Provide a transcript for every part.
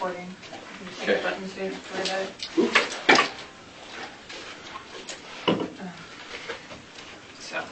recording. Okay. Buttons to worry about it. So.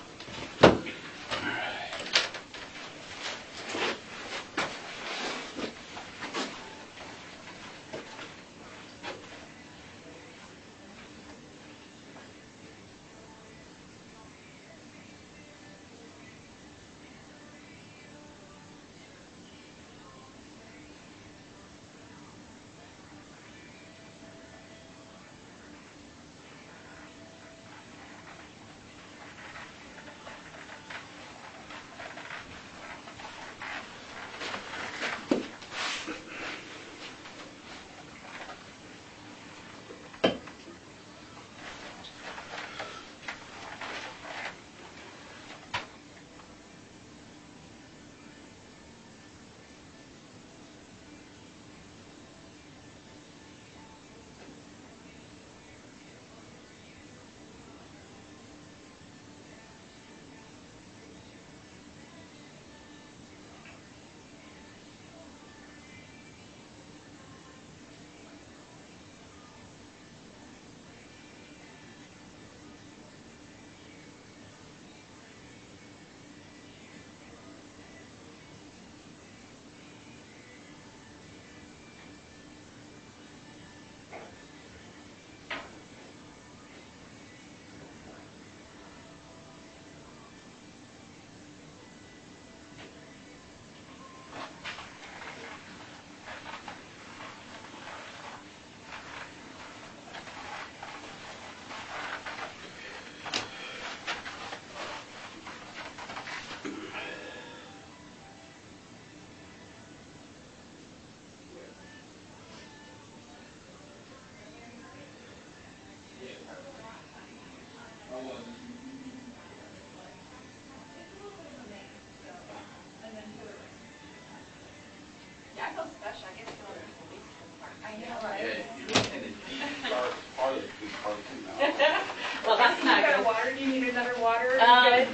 Well, that's not good. Water? Do you need another water? I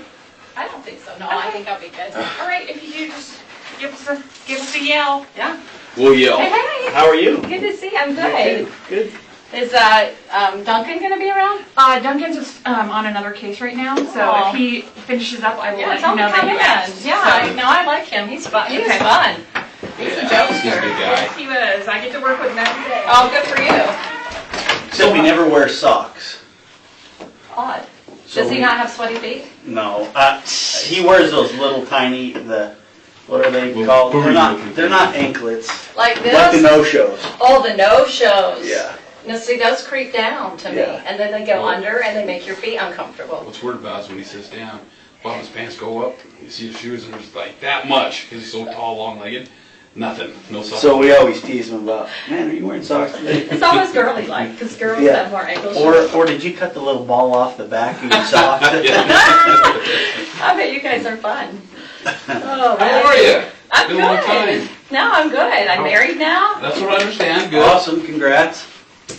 don't think so. No, I think I'll be good. All right, if you just give us a yell. Yeah. We'll yell. Hey, hey. How are you? Good to see you. I'm good. Good. Is Duncan going to be around? Duncan's just on another case right now, so Oh. if he finishes up, I will Yeah, let tell you him know to come that he in. left. Yeah, I like him. He's fun. He's Okay. fun. He's a Yeah, he's a jokester. good guy. He was. I get to work with him every day. Oh, good for you. Except he never wears socks. Odd. So Does he we- not have sweaty feet? No. He wears those little tiny, what are they Little called? booty looking They're not anklets. Like this? Like the no-shows. Oh, the no-shows. Yeah. Now, see, those creep down to me. Yeah. And then they go under and they make your feet uncomfortable. What's weird about it is when he sits down, while his pants go up, you see his shoes and there's like that much because he's so tall, long-legged. Nothing. No socks. So we always tease him about, man, are you wearing socks today? It's almost girly-like, because girls Yeah. have more ankle shoes. Or did you cut the little ball off the back of your sock? I bet you guys are fun. Oh, How are you? I'm Been a long good. time. No, I'm good. I'm married now. That's what I understand. Good. Awesome, congrats.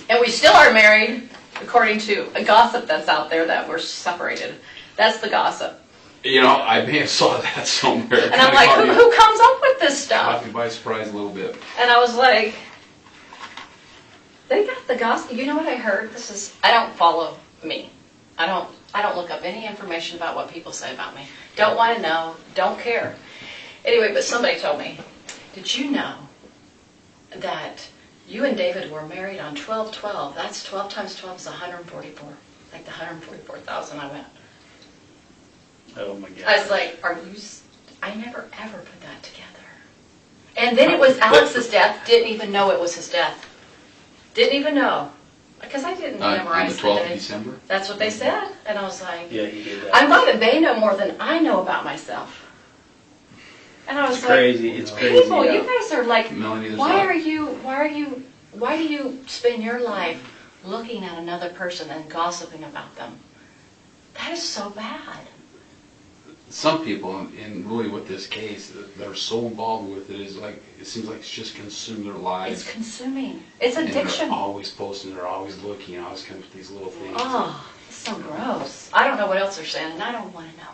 And we still are married, according to a gossip that's out there that we're separated. That's the gossip. You know, I may have saw that somewhere. And I'm like, who comes up with this Caught stuff? me by surprise a little bit. And I was like, they got the gossip. You know what I heard? I don't follow me. I don't look up any information about what people say about me. Don't want to know. Don't care. Anyway, but somebody told me, did you know that you and David were married on 12/12? That's 12 times 12 is 144. Like the 144,000. I went. Oh my God. I was like, I never ever put that together. And then it was Alex's death. Didn't even know it was his death. Didn't even know. Because I didn't On memorize the 12th of day. December? That's what they said. And I was like, Yeah, he did that. I'm glad that they know more than I know about myself. And I was It's like, crazy. It's crazy. people, yeah. you guys are like, Melanie, there's why not- do you spend your life looking at another person and gossiping about them? That is so bad. Some people, and really with this case, they're so involved with it, is like, it seems like it's just consumed their lives. It's consuming. It's And addiction. they're always posting, they're always looking, always coming with these little things. Oh, it's so gross. I don't know what else they're saying, and I don't want to know.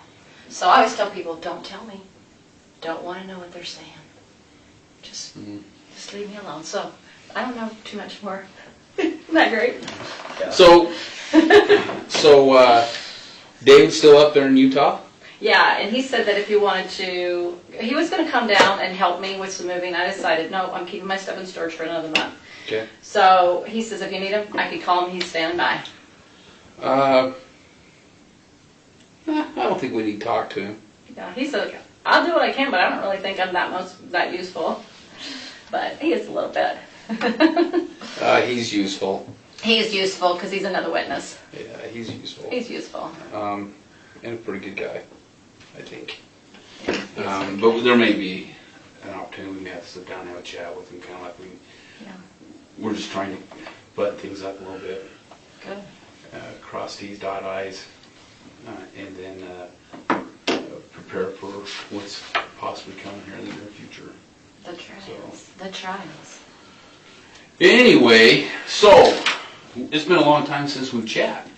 So I always tell people, don't tell me. Don't want to know what they're saying. Just leave me alone. So I don't know too much more. Isn't that great? So, Dave's still up there in Utah? Yeah, and he said that if you wanted to, he was going to come down and help me with some moving. I decided, no, I'm keeping my stuff in storage for another month. Okay. So he says if you need him, I could call him. He's standing by. I don't think we need to talk to him. Yeah, he said, I'll do what I can, but I don't really think I'm that useful. But he is a little bit. He's useful. He is useful because he's another witness. Yeah, he's useful. He's useful. And a pretty good guy, I think. But there may be an opportunity we may have to sit down and have a chat with him, kind of like we're just trying to button things up a little bit. Good. Cross T's, dot I's, and then prepare for what's possibly coming here in the near future. The trials. The trials. Anyway, so it's been a long time since we've chatted,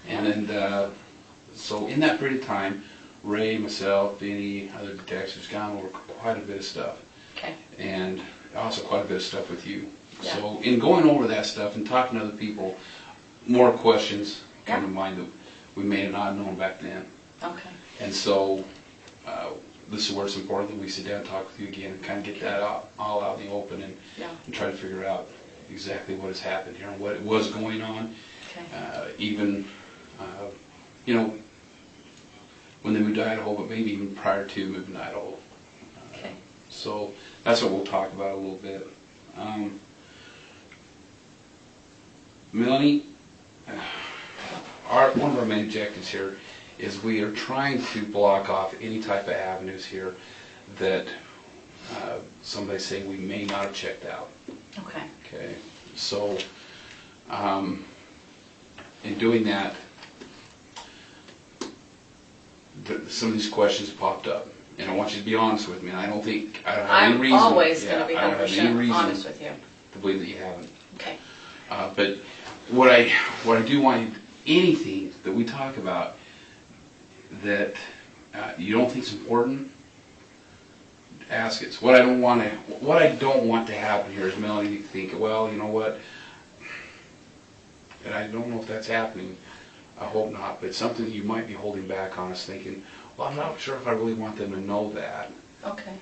and so in that period of time, Ray, myself, Benny, other detectives gone over quite a bit of stuff. Okay. And also quite a bit of stuff with you. Yeah. So in going over that stuff and talking to other people, more questions come to mind that we may have not known back then. Okay. And so this is where it's important that we sit down and talk with you again and kind of get that all out in the open and try to figure out exactly what has happened here and what was going on. Okay. Even, when they moved to Idaho, but maybe even prior to moving to Idaho. Okay. So that's what we'll talk about a little bit. Melanie, one of our main objectives here is we are trying to block off any type of avenues here that somebody's saying we may not have checked out. Okay. Okay. So in doing that, some of these questions popped up, and I want you to be honest with me. And I don't have any reason. I'm always going to be I don't have any 100% reason honest with you. to believe that you haven't. Okay. But what I do want anything that we talk about that you don't think is important, ask us. What I don't want to happen here is Melanie to think, well, you know what? And I don't know if that's happening. I hope not, but something you might be holding back on us thinking, well, I'm not sure if I really want them to know that. Okay.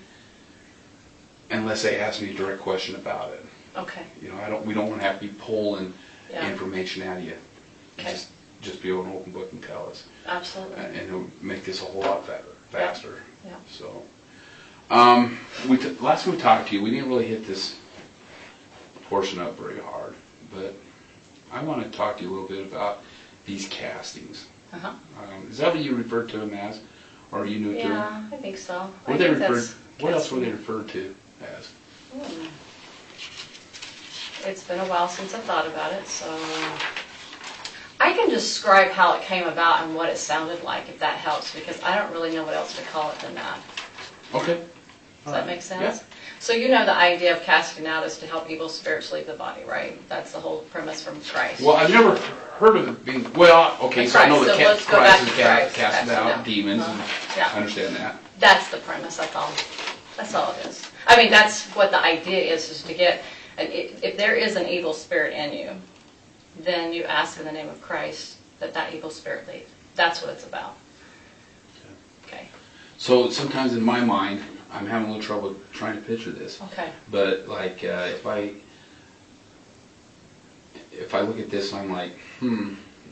Unless they ask me a direct question about it. Okay. We don't want to have to be pulling Yeah. information out of you. Okay. Just be an open book and tell us. Absolutely. And it'll make this a whole lot faster. Yeah. So, last time we talked to you, we didn't really hit this portion up very hard, but I want to talk to you a little bit about these castings. Uh-huh. Is that what you referred to them as, or are you new to them? Yeah, I think so. What else were they referred to as? It's been a while since I thought about it, so I can describe how it came about and what it sounded like, if that helps, because I don't really know what else to call it than that. Okay. Does that make sense? Yeah. So you know the idea of casting out is to help evil spirits leave the body, right? That's the whole premise from Christ. Well, I've never heard of it being, okay, so I know that let's go back Christ to is Christ. casting out demons, and Yeah. I understand that. That's the premise, that's all. That's all it is. I mean, that's what the idea is to get, if there is an evil spirit in you, then you ask in the name of Christ that evil spirit leave. That's what it's about. Okay. So sometimes in my mind, I'm having a little trouble trying to picture this. Okay. But like, if I look at this, I'm like,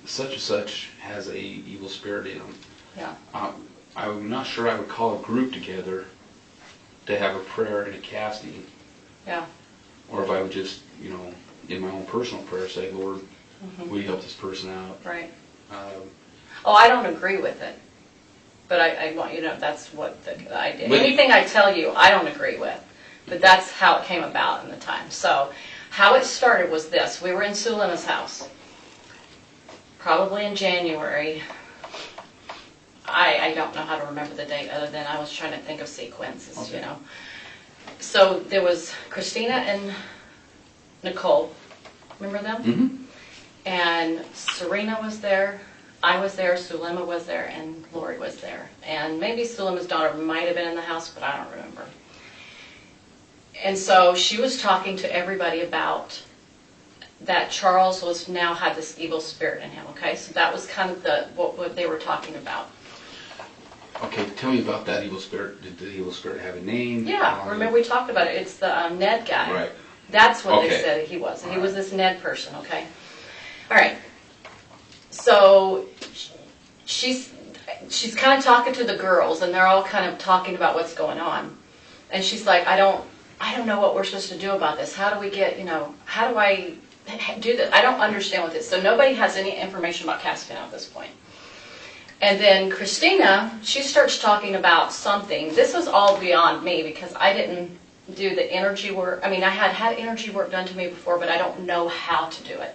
such and such has a evil spirit in them. Yeah. I'm not sure I would call a group together to have a prayer and a casting. Yeah. Or if I would just, in my own personal prayer, say, Lord, will you help this person out? Right. I don't agree with it. But I want you to know that's what the idea. Anything I tell you, I don't agree with. But that's how it came about in the time. So how it started was this. We were in Sulima's house. Probably in January. I don't know how to remember the date other than I was trying to think of sequences, Okay. So there was Christina and Nicole. Remember them? Mm-hmm. And Serena was there. I was there, Sulima was there, and Lori was there. And maybe Sulima's daughter might have been in the house, but I don't remember. And so she was talking to everybody about that Charles was now had this evil spirit in him, okay? So that was kind of what they were talking about. Okay, tell me about that evil spirit. Did the evil spirit have a name? Yeah, remember we talked about it. It's the Ned guy. Right. That's what they Okay. said he was. And he All was right. this Ned person, okay? All right. So she's kind of talking to the girls, and they're all kind of talking about what's going on. And she's like, I don't know what we're supposed to do about this. How do we get, how do I do this? I don't understand what this is. So nobody has any information about casting out at this point. And then Christina, she starts talking about something. This was all beyond me because I didn't do the energy work. I mean, I had energy work done to me before, but I don't know how to do it.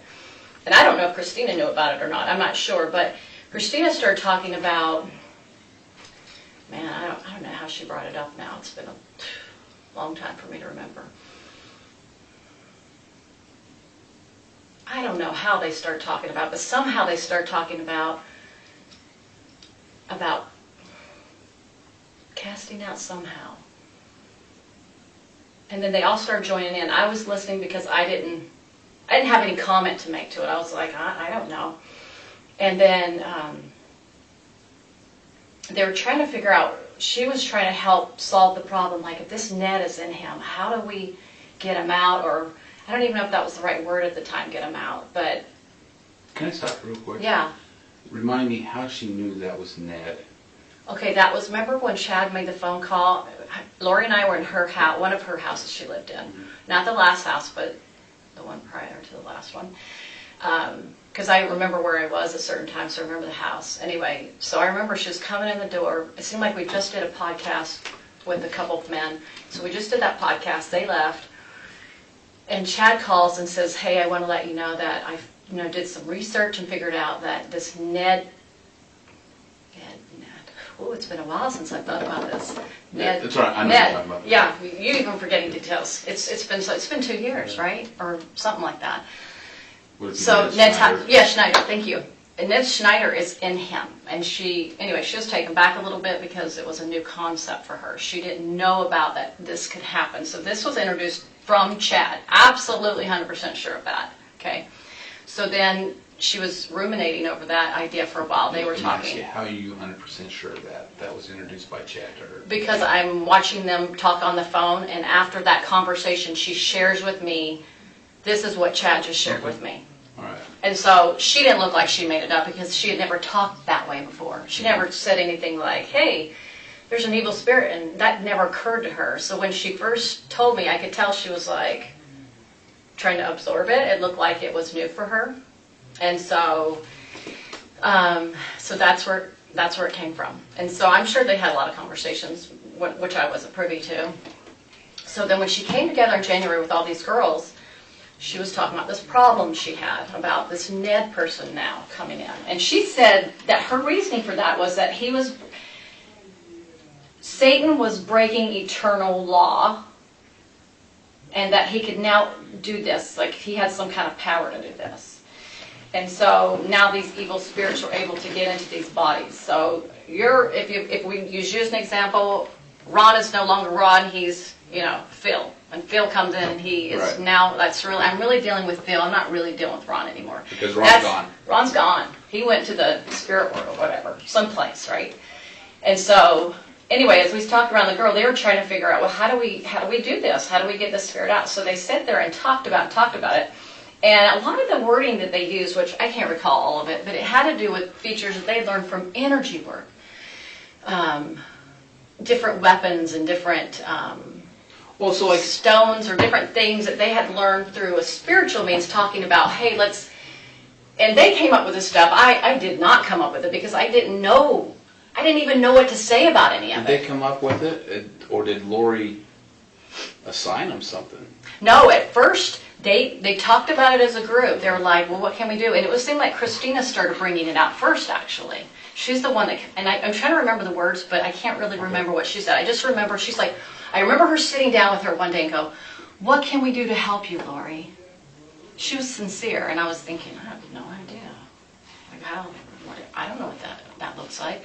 And I don't know if Christina knew about it or not. I'm not sure. But Christina started talking about, man, I don't know how she brought it up now. It's been a long time for me to remember. I don't know how they start talking about, but somehow they start talking about casting out somehow. And then they all started joining in. I was listening because I didn't have any comment to make to it. I was like, I don't know. And then they were trying to figure out, she was trying to help solve the problem, like if this Ned is in him, how do we get him out? Or I don't even know if that was the right word at the time, get him out. But Can I stop real quick? yeah. Remind me how she knew that was Ned. Okay, that was, remember when Chad made the phone call? Lori and I were in her house, one of her houses she lived in. Not the last house, but the one prior to the last one. Because I remember where I was at certain times, so I remember the house. Anyway, so I remember she was coming in the door. It seemed like we just did a podcast with a couple of men. So we just did that podcast. They left. And Chad calls and says, hey, I want to let you know that I did some research and figured out that this Ned. Oh, it's been a while since I've thought about this. Yeah, Ned, that's right. I know Ned, what you're talking about. yeah, you even forgetting details. It's been 2 years, right, or something like that. Would it be So Ned Schneider? Schneider, thank you. And Ned Schneider is in him, and she was taken back a little bit because it was a new concept for her. She didn't know about that this could happen. So this was introduced from Chad. Absolutely 100% sure of that. Okay, so then she was ruminating over that idea for a while. They were Let me ask talking. you, how are you 100% sure that was introduced by Chad to her? Because I'm watching them talk on the phone, and after that conversation, she shares with me, this is what Chad just shared with me. All right. And so she didn't look like she made it up because she had never talked that way before. She never said anything like, hey, there's an evil spirit, and that never occurred to her. So when she first told me, I could tell she was like trying to absorb it. It looked like it was new for her. And so so that's where it came from. And so I'm sure they had a lot of conversations, which I wasn't privy to. So then when she came together in January with all these girls, she was talking about this problem she had about this Ned person now coming in. And she said that her reasoning for that was that Satan was breaking eternal law, and that he could now do this, like he had some kind of power to do this. And so now these evil spirits were able to get into these bodies. So if we use you as an example, Ron is no longer Ron, he's, Phil. And Phil comes in and he is Right. now, I'm really dealing with Phil. I'm not really dealing with Ron anymore. Because Ron's gone. Ron's gone. He went to the spirit world or whatever, someplace, right? And so, anyway, as we talked around the girl, they were trying to figure out, well, how do we do this? How do we get this spirit out? So they sat there and talked about it. And a lot of the wording that they used, which I can't recall all of it, but it had to do with features that they learned from energy work. Different weapons and different stones or different things that they had learned through a spiritual means, talking about, hey, and they came up with this stuff. I did not come up with it because I didn't even know what to say about any of Did it. they come up with it, or did Lori assign them something? No, at first they talked about it as a group. They were like, well, what can we do? And it seemed like Christina started bringing it out first, actually. She's the one that, and I'm trying to remember the words, but I can't really remember what she said. I just remember she's like, I remember her sitting down with her one day and go, what can we do to help you, Lori? She was sincere, and I was thinking, I have no idea. Like, I don't know what that looks like.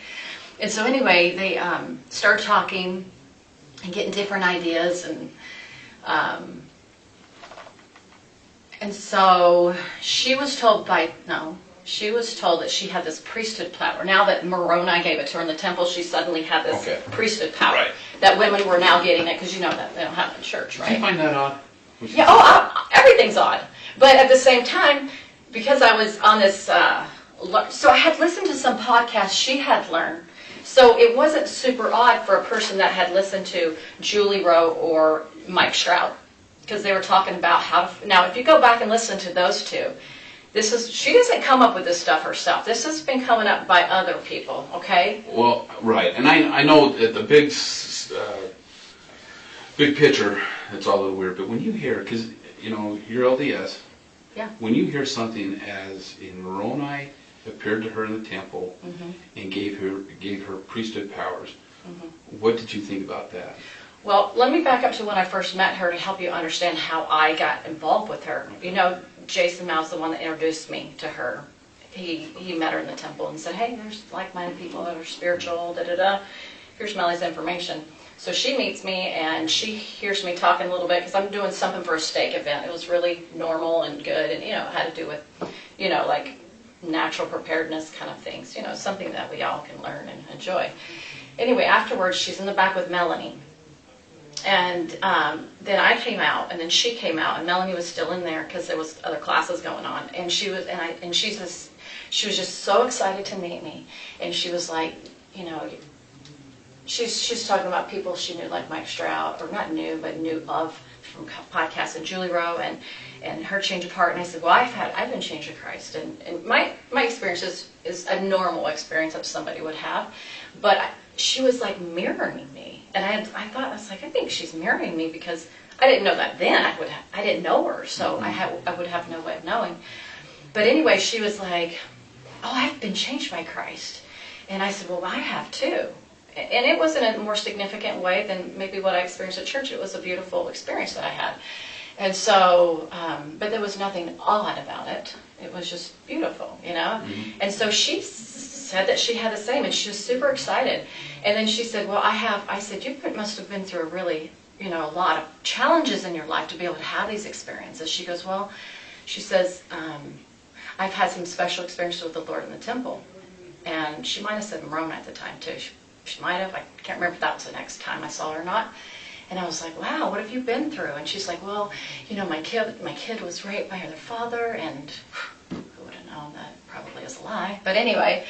And so anyway, they started talking and getting different ideas, and And so she was told she was told that she had this priesthood power. Now that Moroni gave it to her in the temple, she suddenly had this priesthood power. Right. That women were now getting it, because you know that they don't have it in church, right? Do you find that odd? Yeah, everything's odd. But at the same time, because I was on this, so I had listened to some podcasts she had learned. So it wasn't super odd for a person that had listened to Julie Rowe or Mike Stroud, because they were talking about how to, now if you go back and listen to those two, she doesn't come up with this stuff herself. This has been coming up by other people, okay? Well, right, and I know that the big picture, it's all a little weird, but when you hear, because, you know, you're LDS, yeah. When you hear something as in Moroni appeared to her in the temple and gave her priesthood powers, what did you think about that? Well, let me back up to when I first met her to help you understand how I got involved with her. You know, Jason Mau's the one that introduced me to her. He met her in the temple and said, hey, there's like-minded people that are spiritual, da-da-da. Here's Melly's information. So she meets me and she hears me talking a little bit because I'm doing something for a steak event. It was really normal and good, and, you know, it had to do with, you know, like natural preparedness kind of things. You know, something that we all can learn and enjoy. Anyway, afterwards, she's in the back with Melanie. And then I came out, and then she came out, and Melanie was still in there because there was other classes going on. And she was just so excited to meet me. And she was like, you know, she's talking about people she knew, like Mike Stroud, or not knew, but knew of from podcasts, and Julie Rowe, and her change of heart. And I said, well, I've been changed to Christ, and my experience is a normal experience that somebody would have, but she was like mirroring me. And I was like, I think she's mirroring me, because I didn't know that then. I didn't know her, so I would have no way of knowing. But anyway, she was like, oh, I've been changed by Christ. And I said, well, I have too. And it was in a more significant way than maybe what I experienced at church. It was a beautiful experience that I had. And so, but there was nothing odd about it. It was just beautiful, you know? And so she said that she had the same, and she was super excited. And then she said, well, I said, you must have been through a really, you know, a lot of challenges in your life to be able to have these experiences. She goes, well, she says, I've had some special experiences with the Lord in the temple. And she might have said Moroni at the time, too. She might have. I can't remember if that was the next time I saw her or not. And I was like, wow, what have you been through? And she's like, well, you know, my kid was raped by their father, and who would have known that probably is a lie. But anyway,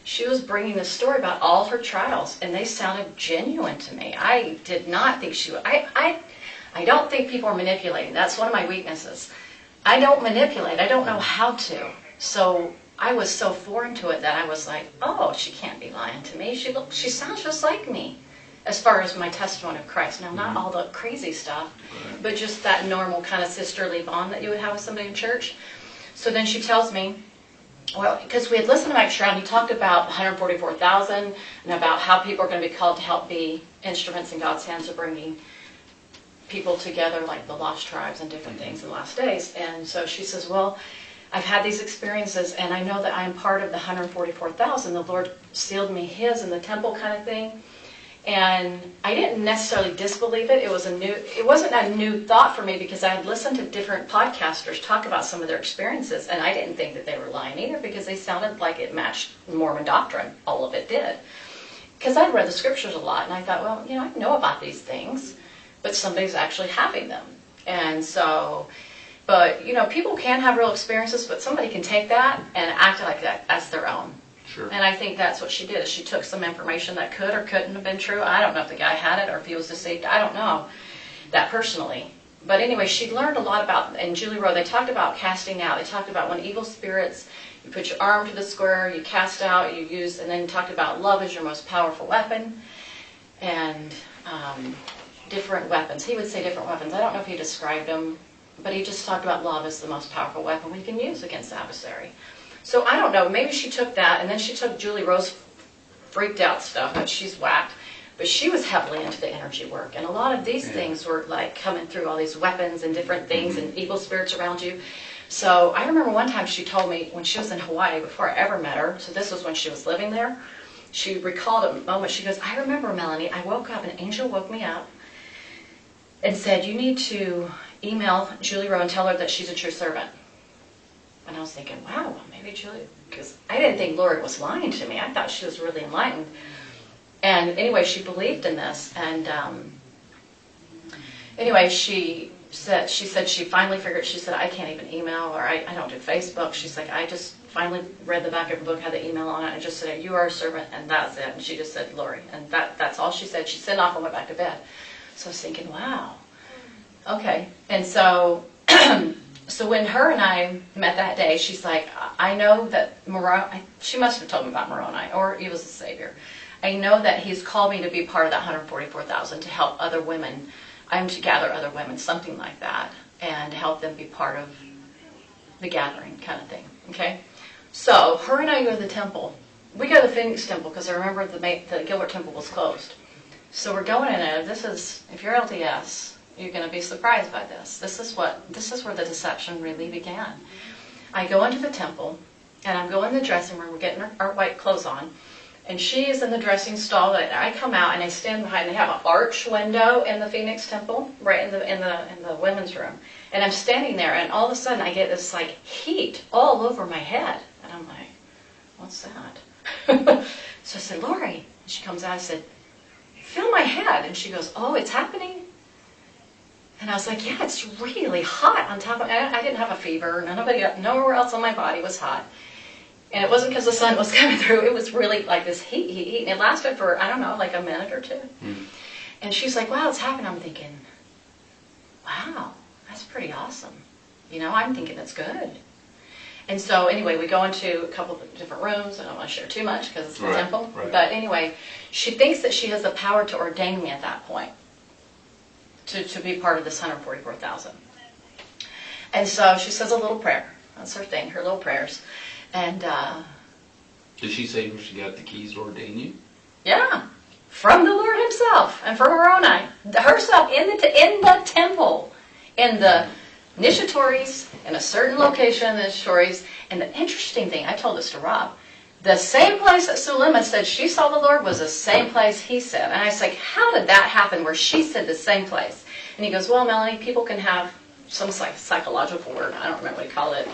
she was bringing this story about all her trials, and they sounded genuine to me. I did not think she would. I don't think people are manipulating. That's one of my weaknesses. I don't manipulate. I don't know how to. So I was so foreign to it that I was like, oh, she can't be lying to me. She sounds just like me, as far as my testimony of Christ. Now, not all the crazy stuff, but just that normal kind of sisterly bond that you would have with somebody in church. So then she tells me, well, because we had listened to Mike Stroud, he talked about 144,000 and about how people are going to be called to help be instruments in God's hands of bringing people together, like the lost tribes and different things in the last days. And so she says, well, I've had these experiences, and I know that I'm part of the 144,000. The Lord sealed me his in the temple kind of thing. And I didn't necessarily disbelieve it. It wasn't a new thought for me, because I had listened to different podcasters talk about some of their experiences, and I didn't think that they were lying either, because they sounded like it matched Mormon doctrine. All of it did. Because I'd read the scriptures a lot, and I thought, well, you know, I know about these things, but somebody's actually having them. And so, but, you know, people can have real experiences, but somebody can take that and act like that as their own. Sure. And I think that's what she did. Is she took some information that could or couldn't have been true. I don't know if the guy had it or if he was deceived. I don't know that personally. But anyway, she learned a lot about, and Julie Rowe, they talked about casting out. They talked about when evil spirits, you put your arm to the square, you cast out, you use, and then talked about love is your most powerful weapon, and different weapons. He would say different weapons. I don't know if he described them, but he just talked about love as the most powerful weapon we can use against the adversary. So I don't know, maybe she took that, and then she took Julie Rowe's freaked out stuff, but she's whacked. But she was heavily into the energy work, and a lot of these things were like coming through, all these weapons and different things and evil spirits around you. So I remember one time she told me when she was in Hawaii, before I ever met her, so this was when she was living there, she recalled a moment. She goes, I remember, Melanie, I woke up, an angel woke me up, and said, you need to email Julie Rowe and tell her that she's a true servant. And I was thinking, wow, well, maybe Julie, because I didn't think Lori was lying to me. I thought she was really enlightened. And anyway, she believed in this. And anyway, she said she finally figured, she said, I can't even email, or I don't do Facebook. She's like, I just finally read the back of her book, had the email on it, and just said, you are a servant, and that's it. And she just said, Lori. And that's all she said. She sent off and went back to bed. So I was thinking, wow, okay. And so, so when her and I met that day, she's like, I know that Moroni, she must have told me about Moroni, or he was the Savior. I know that he's called me to be part of that 144,000 to help other women. I'm to gather other women, something like that, and help them be part of the gathering kind of thing, okay? So her and I go to the temple. We go to the Phoenix temple because I remember the Gilbert temple was closed. So we're going in it. This is, if you're LDS, you're going to be surprised by this. This is where the deception really began. I go into the temple, and I'm going in the dressing room. We're getting our white clothes on, and she is in the dressing stall. And I come out, and I stand behind. They have an arch window in the Phoenix temple, right in the women's room. And I'm standing there, and all of a sudden I get this like heat all over my head, and I'm like, "What's that?" So I said, "Lori," and she comes out. I said, "Feel my head," and she goes, "Oh, it's happening." And I was like, "Yeah, it's really hot on top of it." I didn't have a fever. Nowhere else on my body was hot. And it wasn't because the sun was coming through. It was really like this heat. And it lasted for, I don't know, like a minute or two. Mm. And she's like, "Wow, it's happening." I'm thinking, wow, that's pretty awesome. You know, I'm thinking it's good. And so anyway, we go into a couple of different rooms. I don't want to share too much because it's the temple. Right. But anyway, she thinks that she has the power to ordain me at that point. To be part of this 144,000. And so she says a little prayer. That's her thing, her little prayers. And did she say she got the keys to ordain you? Yeah, from the Lord himself and from Moroni herself in the temple, in the initiatories, in a certain location in the initiatories. And the interesting thing, I told this to Rob, the same place that Sulema said she saw the Lord was the same place he said. And I was like, how did that happen where she said the same place? And he goes, well, Melanie, people can have some psychological word. I don't remember what he called it.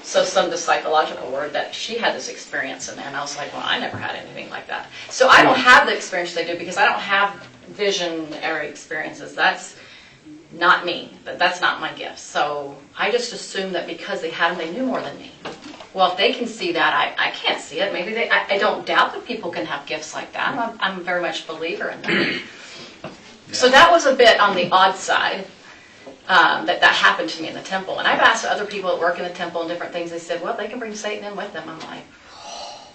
So the psychological word that she had this experience in there. And I was like, well, I never had anything like that. So I don't have the experience they do because I don't have visionary experiences. That's not me. That's not my gift. So I just assumed that because they had them, they knew more than me. Well, if they can see that, I can't see it. Maybe I don't doubt that people can have gifts like that. I'm very much a believer in that. Yeah. So that was a bit on the odd side that happened to me in the temple. And I've asked other people that work in the temple and different things. They said, well, they can bring Satan in with them. I'm like, oh,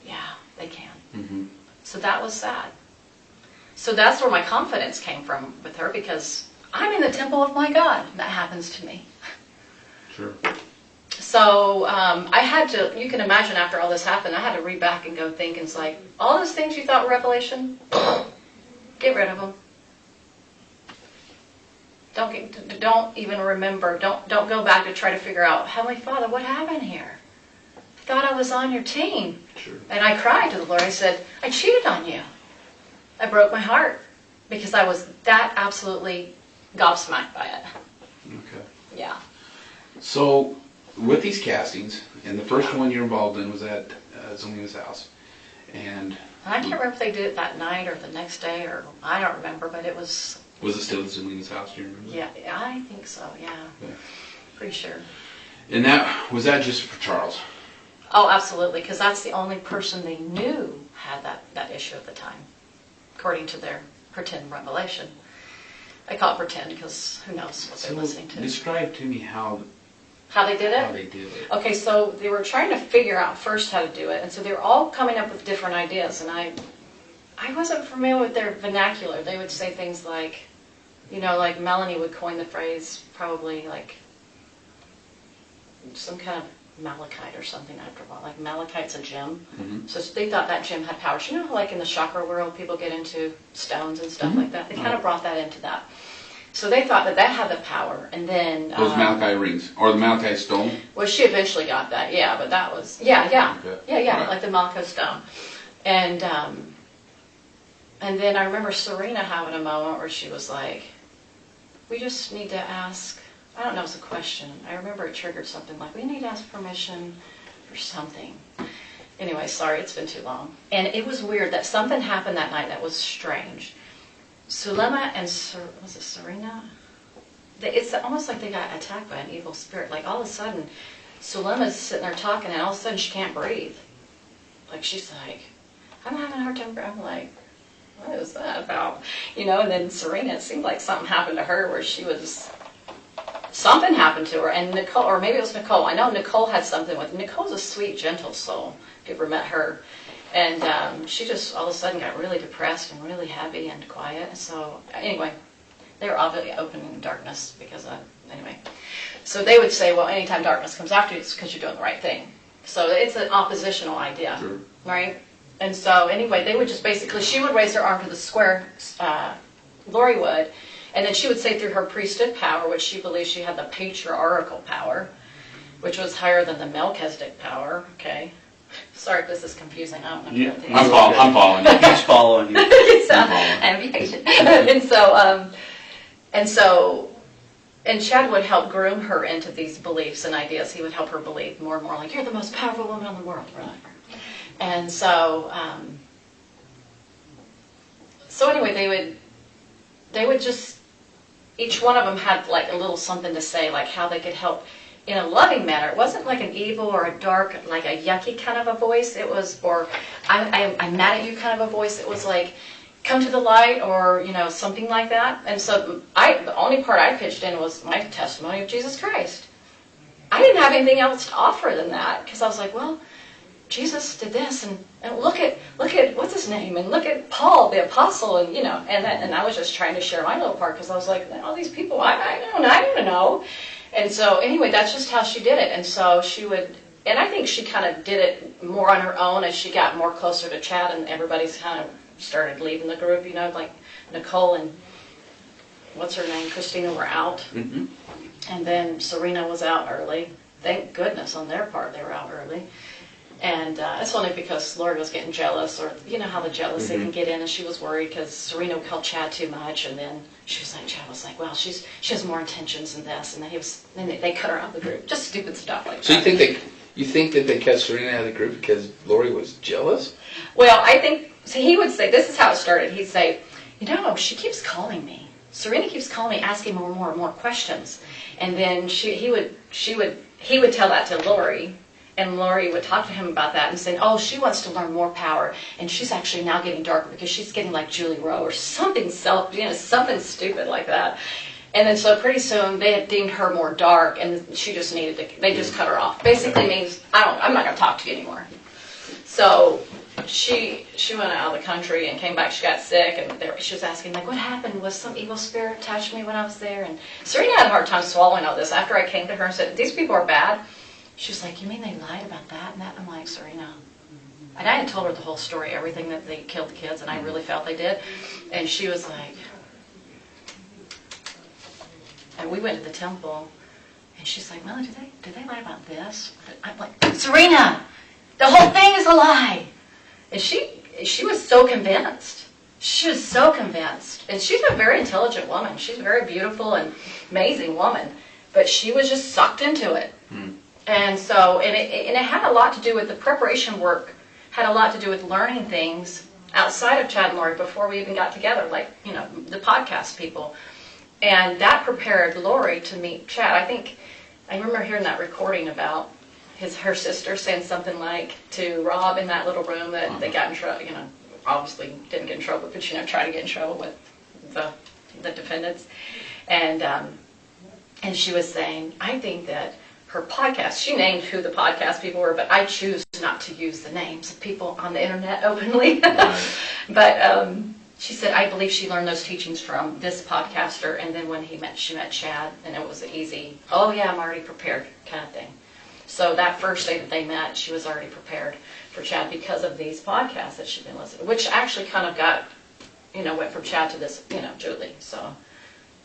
yeah, they can. Mm-hmm. So that was sad. So that's where my confidence came from with her because I'm in the temple of my God. That happens to me. Sure. So I had to, you can imagine after all this happened, I had to read back and go think, and it's like, all those things you thought were revelation, get rid of them. Don't even remember, don't go back to try to figure out, Heavenly Father, what happened here? I thought I was on your team. Sure. And I cried to the Lord. I said, I cheated on you. I broke my heart because I was that absolutely gobsmacked by it. Okay. Yeah. So, with these castings, and the first one you're involved in was at Zelina's house, and I can't remember if they did it that night or the next day, or I don't remember, but it was... Was it still at Zelina's house, do you remember? Yeah, I think so, yeah. Pretty sure. And was that just for Charles? Oh, absolutely, because that's the only person they knew had that issue at the time, according to their pretend revelation. I call it pretend because who knows what they're listening to. Describe to me how they did it? How they did it. Okay, so they were trying to figure out first how to do it, and so they were all coming up with different ideas, and I wasn't familiar with their vernacular. They would say things like, like Melanie would coin the phrase, probably like some kind of malachite or something after a while. Like malachite's a gem. Mm-hmm. So they thought that gem had powers. You know how like in the chakra world people get into stones and stuff like that? They kind of brought that into that. So they thought that had the power, and then... Those malachite rings, or the malachite stone? Well, she eventually got that, yeah, but that was... Yeah, okay. right. Like the malachite stone. And And then I remember Serena having a moment where she was like, we just need to ask, I don't know, it's a question. I remember it triggered something like, we need to ask permission for something. Anyway, sorry, it's been too long. And it was weird that something happened that night that was strange. Sulema and was it Serena? It's almost like they got attacked by an evil spirit. Like all of a sudden, Sulema's sitting there talking, and all of a sudden she can't breathe. Like she's like, I'm having a hard time breathing. I'm like, what is that about? You know, and then Serena, it seemed like something happened to her where something happened to her. And Nicole, or maybe it was Nicole. I know Nicole had something with, Nicole's a sweet, gentle soul, if you ever met her. And she just all of a sudden got really depressed and really heavy and quiet. So anyway, they were obviously opening darkness anyway. So they would say, well, anytime darkness comes after you, it's because you're doing the right thing. So it's an oppositional idea, Sure. right? And so anyway, they would just basically, she would raise her arm to the square, Lori would, and then she would say through her priesthood power, which she believed she had the patriarchal power, which was higher than the Melchizedek power, okay? Sorry if this is confusing, I don't know if you think I'm following you. He's following you. and be patient. And Chad would help groom her into these beliefs and ideas. He would help her believe more and more, like, you're the most powerful woman in the world, right? And so anyway, they would just, each one of them had like a little something to say, like how they could help in a loving manner. It wasn't like an evil or a dark, like a yucky kind of a voice. It was, or I'm mad at you kind of a voice. It was like, come to the light, or, you know, something like that. And so the only part I pitched in was my testimony of Jesus Christ. I didn't have anything else to offer than that, because I was like, well, Jesus did this, and look at what's his name, and look at Paul the apostle, and you know, and I was just trying to share my little part, because I was like, all these people, I don't know. And so anyway, that's just how she did it. And so she would, and I think she kind of did it more on her own as she got more closer to Chad, and everybody's kind of started leaving the group, you know, like Nicole and what's her name, Christina were out, and then Serena was out early. Thank goodness on their part they were out early. And it's only because Lori was getting jealous, or you know how the jealousy can get in, and she was worried because Serena would call Chad too much, and then she was like, Chad was like, well, she has more intentions than this, and then they cut her out of the group, just stupid stuff like So that. you think that they cut Serena out of the group because Lori was jealous? Well, I think, so he would say, this is how it started. He'd say, you know, she keeps calling me. Serena keeps calling me, asking more and more questions, and then he would tell that to Lori. And Lori would talk to him about that and say, oh, she wants to learn more power, and she's actually now getting darker because she's getting like Julie Rowe or something something stupid like that. And then so pretty soon they had deemed her more dark, and she just they just cut her off. Basically means, I'm not going to talk to you anymore. So she went out of the country and came back. She got sick, and she was asking, like, what happened? Was some evil spirit touched me when I was there? And Serena had a hard time swallowing all this. After I came to her and said, these people are bad, she was like, you mean they lied about that and that? I'm like, Serena. And I had told her the whole story, everything that they killed the kids, and I really felt they did. And she was like, and we went to the temple, and she's like, Melanie, did they lie about this? I'm like, Serena, the whole thing is a lie. And she was so convinced. She was so convinced. And she's a very intelligent woman. She's a very beautiful and amazing woman. But she was just sucked into it. And so, and it had a lot to do with the preparation work, had a lot to do with learning things outside of Chad and Lori before we even got together, like, you know, the podcast people. And that prepared Lori to meet Chad. I remember hearing that recording about her sister saying something like to Rob in that little room that they got in trouble, you know, obviously didn't get in trouble, but, you know, tried to get in trouble with the defendants. And she was saying, I think that her podcast, she named who the podcast people were, but I choose not to use the names of people on the internet openly. But she said, I believe she learned those teachings from this podcaster, and then when she met Chad, and it was an easy, oh yeah, I'm already prepared kind of thing. So that first day that they met, she was already prepared for Chad because of these podcasts that she'd been listening, which actually kind of got, you know, went from Chad to this, you know, Julie. So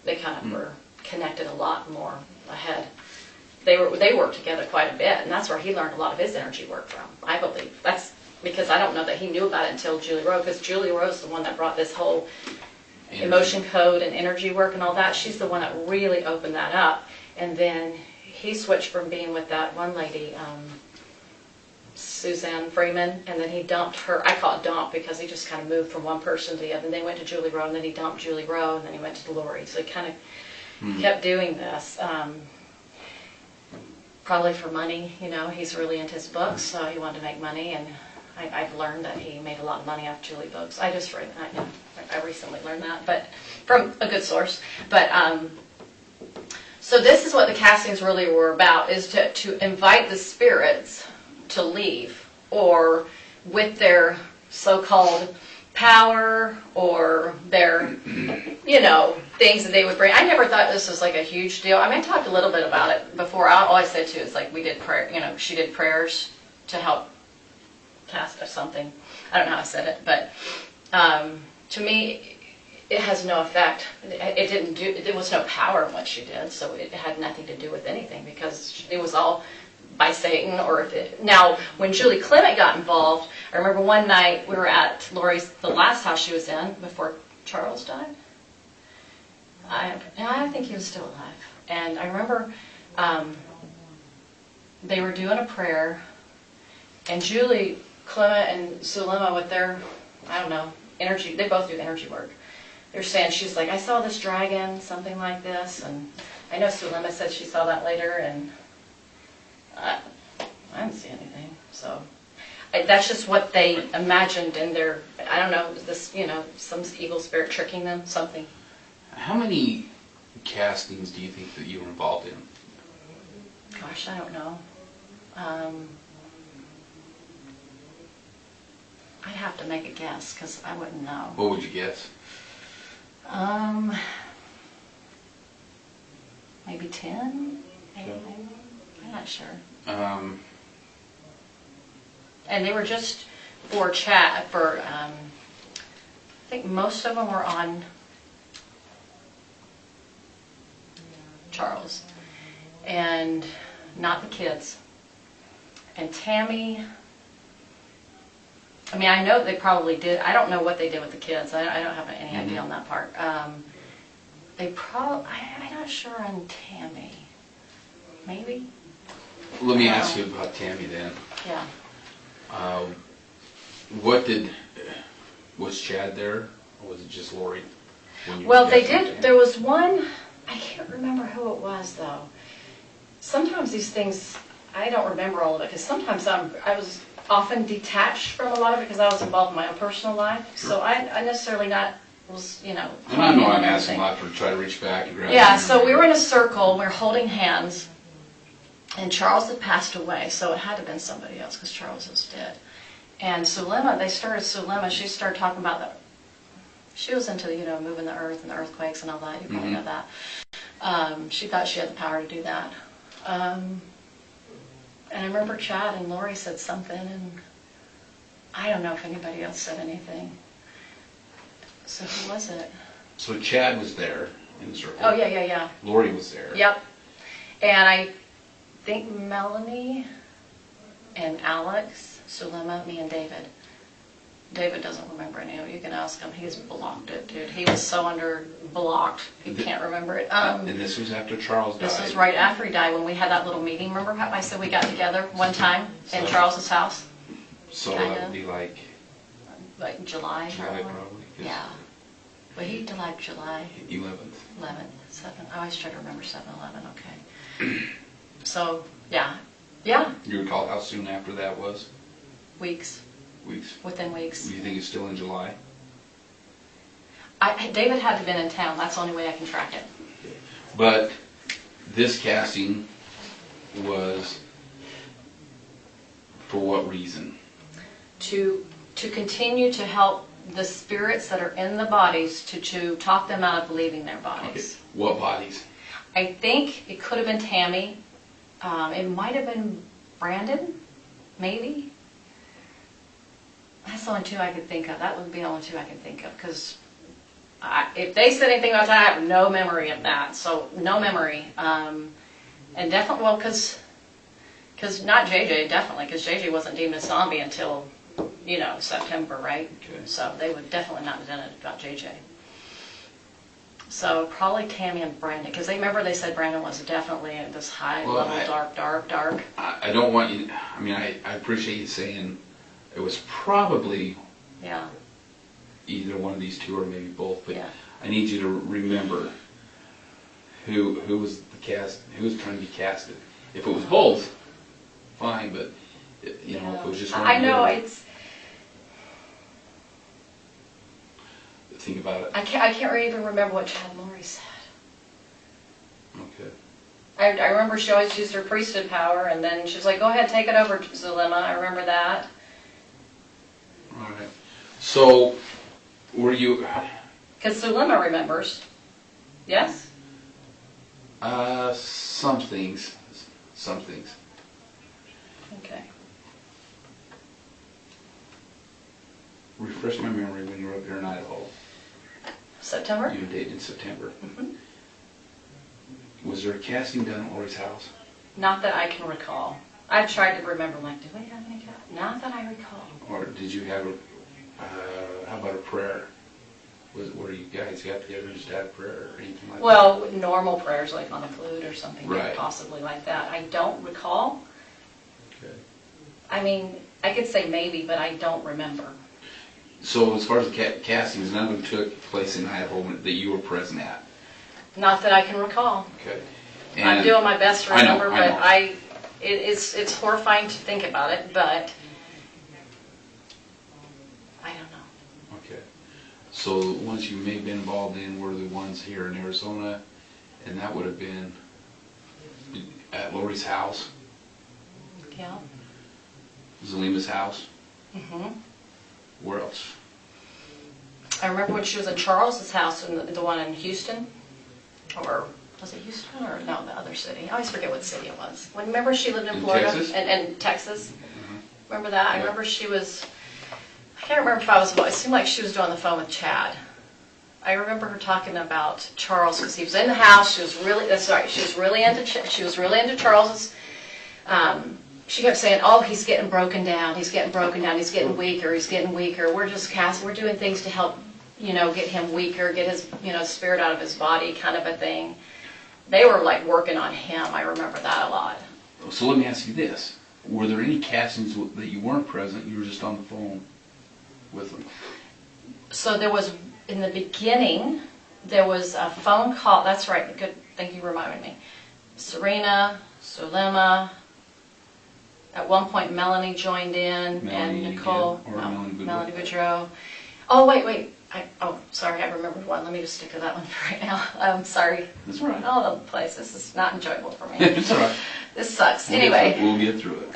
they kind of were connected a lot more ahead. They worked together quite a bit, and that's where he learned a lot of his energy work from, I believe. That's because I don't know that he knew about it until Julie Rowe, because Julie Rowe's the one that brought this whole emotion code and energy work and all that. She's the one that really opened that up. And then he switched from being with that one lady, Suzanne Freeman, and then he dumped her. I call it dump because he just kind of moved from one person to the other. And they went to Julie Rowe, and then he dumped Julie Rowe, and then he went to Lori. So he kind of kept doing this. Probably for money, you know, he's really into his books, so he wanted to make money, and I've learned that he made a lot of money off Julie books. I just read that, I recently learned that, but from a good source. But so this is what the castings really were about, is to invite the spirits to leave, or with their so-called power or their, you know, things that they would bring. I never thought this was like a huge deal. I mean, I talked a little bit about it before. All I said too is like we did prayer, you know, she did prayers to help cast or something. I don't know how I said it, but to me, it has no effect. It didn't do, there was no power in what she did, so it had nothing to do with anything because it was all by Satan, or if it, now when Julie Clement got involved, I remember one night we were at Lori's, the last house she was in before Charles died. I think he was still alive. And I remember they were doing a prayer, and Julie Clement and Sulema with their, I don't know, energy, they both do energy work. They're saying, she's like, I saw this dragon, something like this, and I know Sulema said she saw that later, and I didn't see anything. So that's just what they imagined in their, I don't know, this, you know, some evil spirit tricking them, something. How many castings do you think that you were involved in? Gosh, I don't know. I'd have to make a guess because I wouldn't know. What would you guess? Maybe 10? Maybe. I'm not sure. And they were just for chat, for, I think most of them were on Charles, and not the kids. And Tammy, I mean, I know they probably did. I don't know what they did with the kids. I don't have any idea on that part. They probably, I'm not sure on Tammy. Maybe? Let me ask you about Tammy then. Yeah. Was Chad there, or was it just Lori? Well, they did, there was one, I can't remember who it was though. Sometimes these things, I don't remember all of it, because sometimes I was often detached from a lot of it because I was involved in my own personal life. Sure. So I necessarily not was, you know. And I know I'm asking a lot for try to reach back and grab. Yeah, so we were in a circle, we were holding hands, and Charles had passed away, so it had to have been somebody else because Charles was dead. And Sulema, she started talking about that. She was into, you know, moving the earth and the earthquakes and all that. You probably know that. She thought she had the power to do that. And I remember Chad and Lori said something, and I don't know if anybody else said anything. So who was it? So Chad was there in the circle. Oh, yeah. Lori was there. Yep. And I think Melanie and Alex, Sulema, me and David. David doesn't remember any of it. You can ask him. He's blocked it, dude. He was so blocked. He can't remember it. And this was after Charles died. This was right after he died when we had that little meeting. Remember how I said we got together one time in Charles's house? So that would be like July. Probably. Yeah. But he died July 11th. 7. I always try to remember 7/11. Okay. So yeah. You recall how soon after that was? Weeks. Within weeks. Do you think it's still in July? David had to have been in town. That's the only way I can track it. But this casting was for what reason? To continue to help the spirits that are in the bodies to talk them out of leaving their bodies. Okay. What bodies? I think it could have been Tammy. It might have been Brandon, maybe. That's the only two I could think of. That would be the only two I could think of, because if they said anything about that, I have no memory of that. So no memory. And definitely, well, because not JJ, definitely, because JJ wasn't deemed a zombie until September, right? Okay. So they would definitely not have done it about JJ. So probably Tammy and Brandon, because they said Brandon was definitely at this high Well, level, dark. I don't want you, I mean, I appreciate you saying it was probably Yeah, either one of these two or maybe both, but yeah. I need you to remember who was who was trying to be casted. If it was both, fine, but if it was just one. I know, Think about it. I can't even remember what Chad Lori said. Okay. I remember she always used her priesthood power, and then she was like, go ahead, take it over, Zulema. I remember that. All right. So, were you? Because Zulema remembers. Yes? Some things. Some things. Okay. Refresh my memory when you were up here in Idaho. September? You dated in September. Mhm. Was there a casting done at Lori's house? Not that I can recall. I've tried to remember, like, did we have any cat? Not that I recall. Or did you have how about a prayer? Were you guys got together and just had a prayer or anything like that? Well, normal prayers, like on a flute or something, Right. possibly like that. I don't recall. Okay. I mean, I could say maybe, but I don't remember. So as far as the castings, none of them took place in Idaho that you were present at? Not that I can recall. Okay. I'm doing my best to remember, I know. but it's horrifying to think about it, but I don't know. Okay. So the ones you may have been involved in were the ones here in Arizona, and that would have been at Lori's house, Yeah. Zulima's house. Mm-hmm. Where else? I remember when she was in Charles's house, in the one in Houston, or was it Houston or no, the other city? I always forget what city it was. Remember she lived in Florida Texas? and Texas. Mhm. Remember that? I Yeah. remember she was. I can't remember if I was. It seemed like she was doing the phone with Chad. I remember her talking about Charles because he was in the house. She was really. That's right. She was really into. She was really into Charles's. She kept saying, "Oh, he's getting broken down. He's getting broken down. He's getting weaker. He's getting weaker. We're just We're doing things to help, get him weaker, get his, spirit out of his body, kind of a thing." They were like working on him. I remember that a lot. So let me ask you this. Were there any castings that you weren't present, you were just on the phone with them? So there was, in the beginning, there was a phone call. That's right. Good. Thank you for reminding me. Serena, Zulema. At one point, Melanie joined in, Melanie and Nicole. Gibb or Melanie Boudreaux? Melanie Boudreaux. Oh, wait. Sorry, I remembered one. Let me just stick to that one for right now. I'm sorry. That's all right. All over the place. This is not enjoyable for me. It's all right. This sucks. We'll get through it.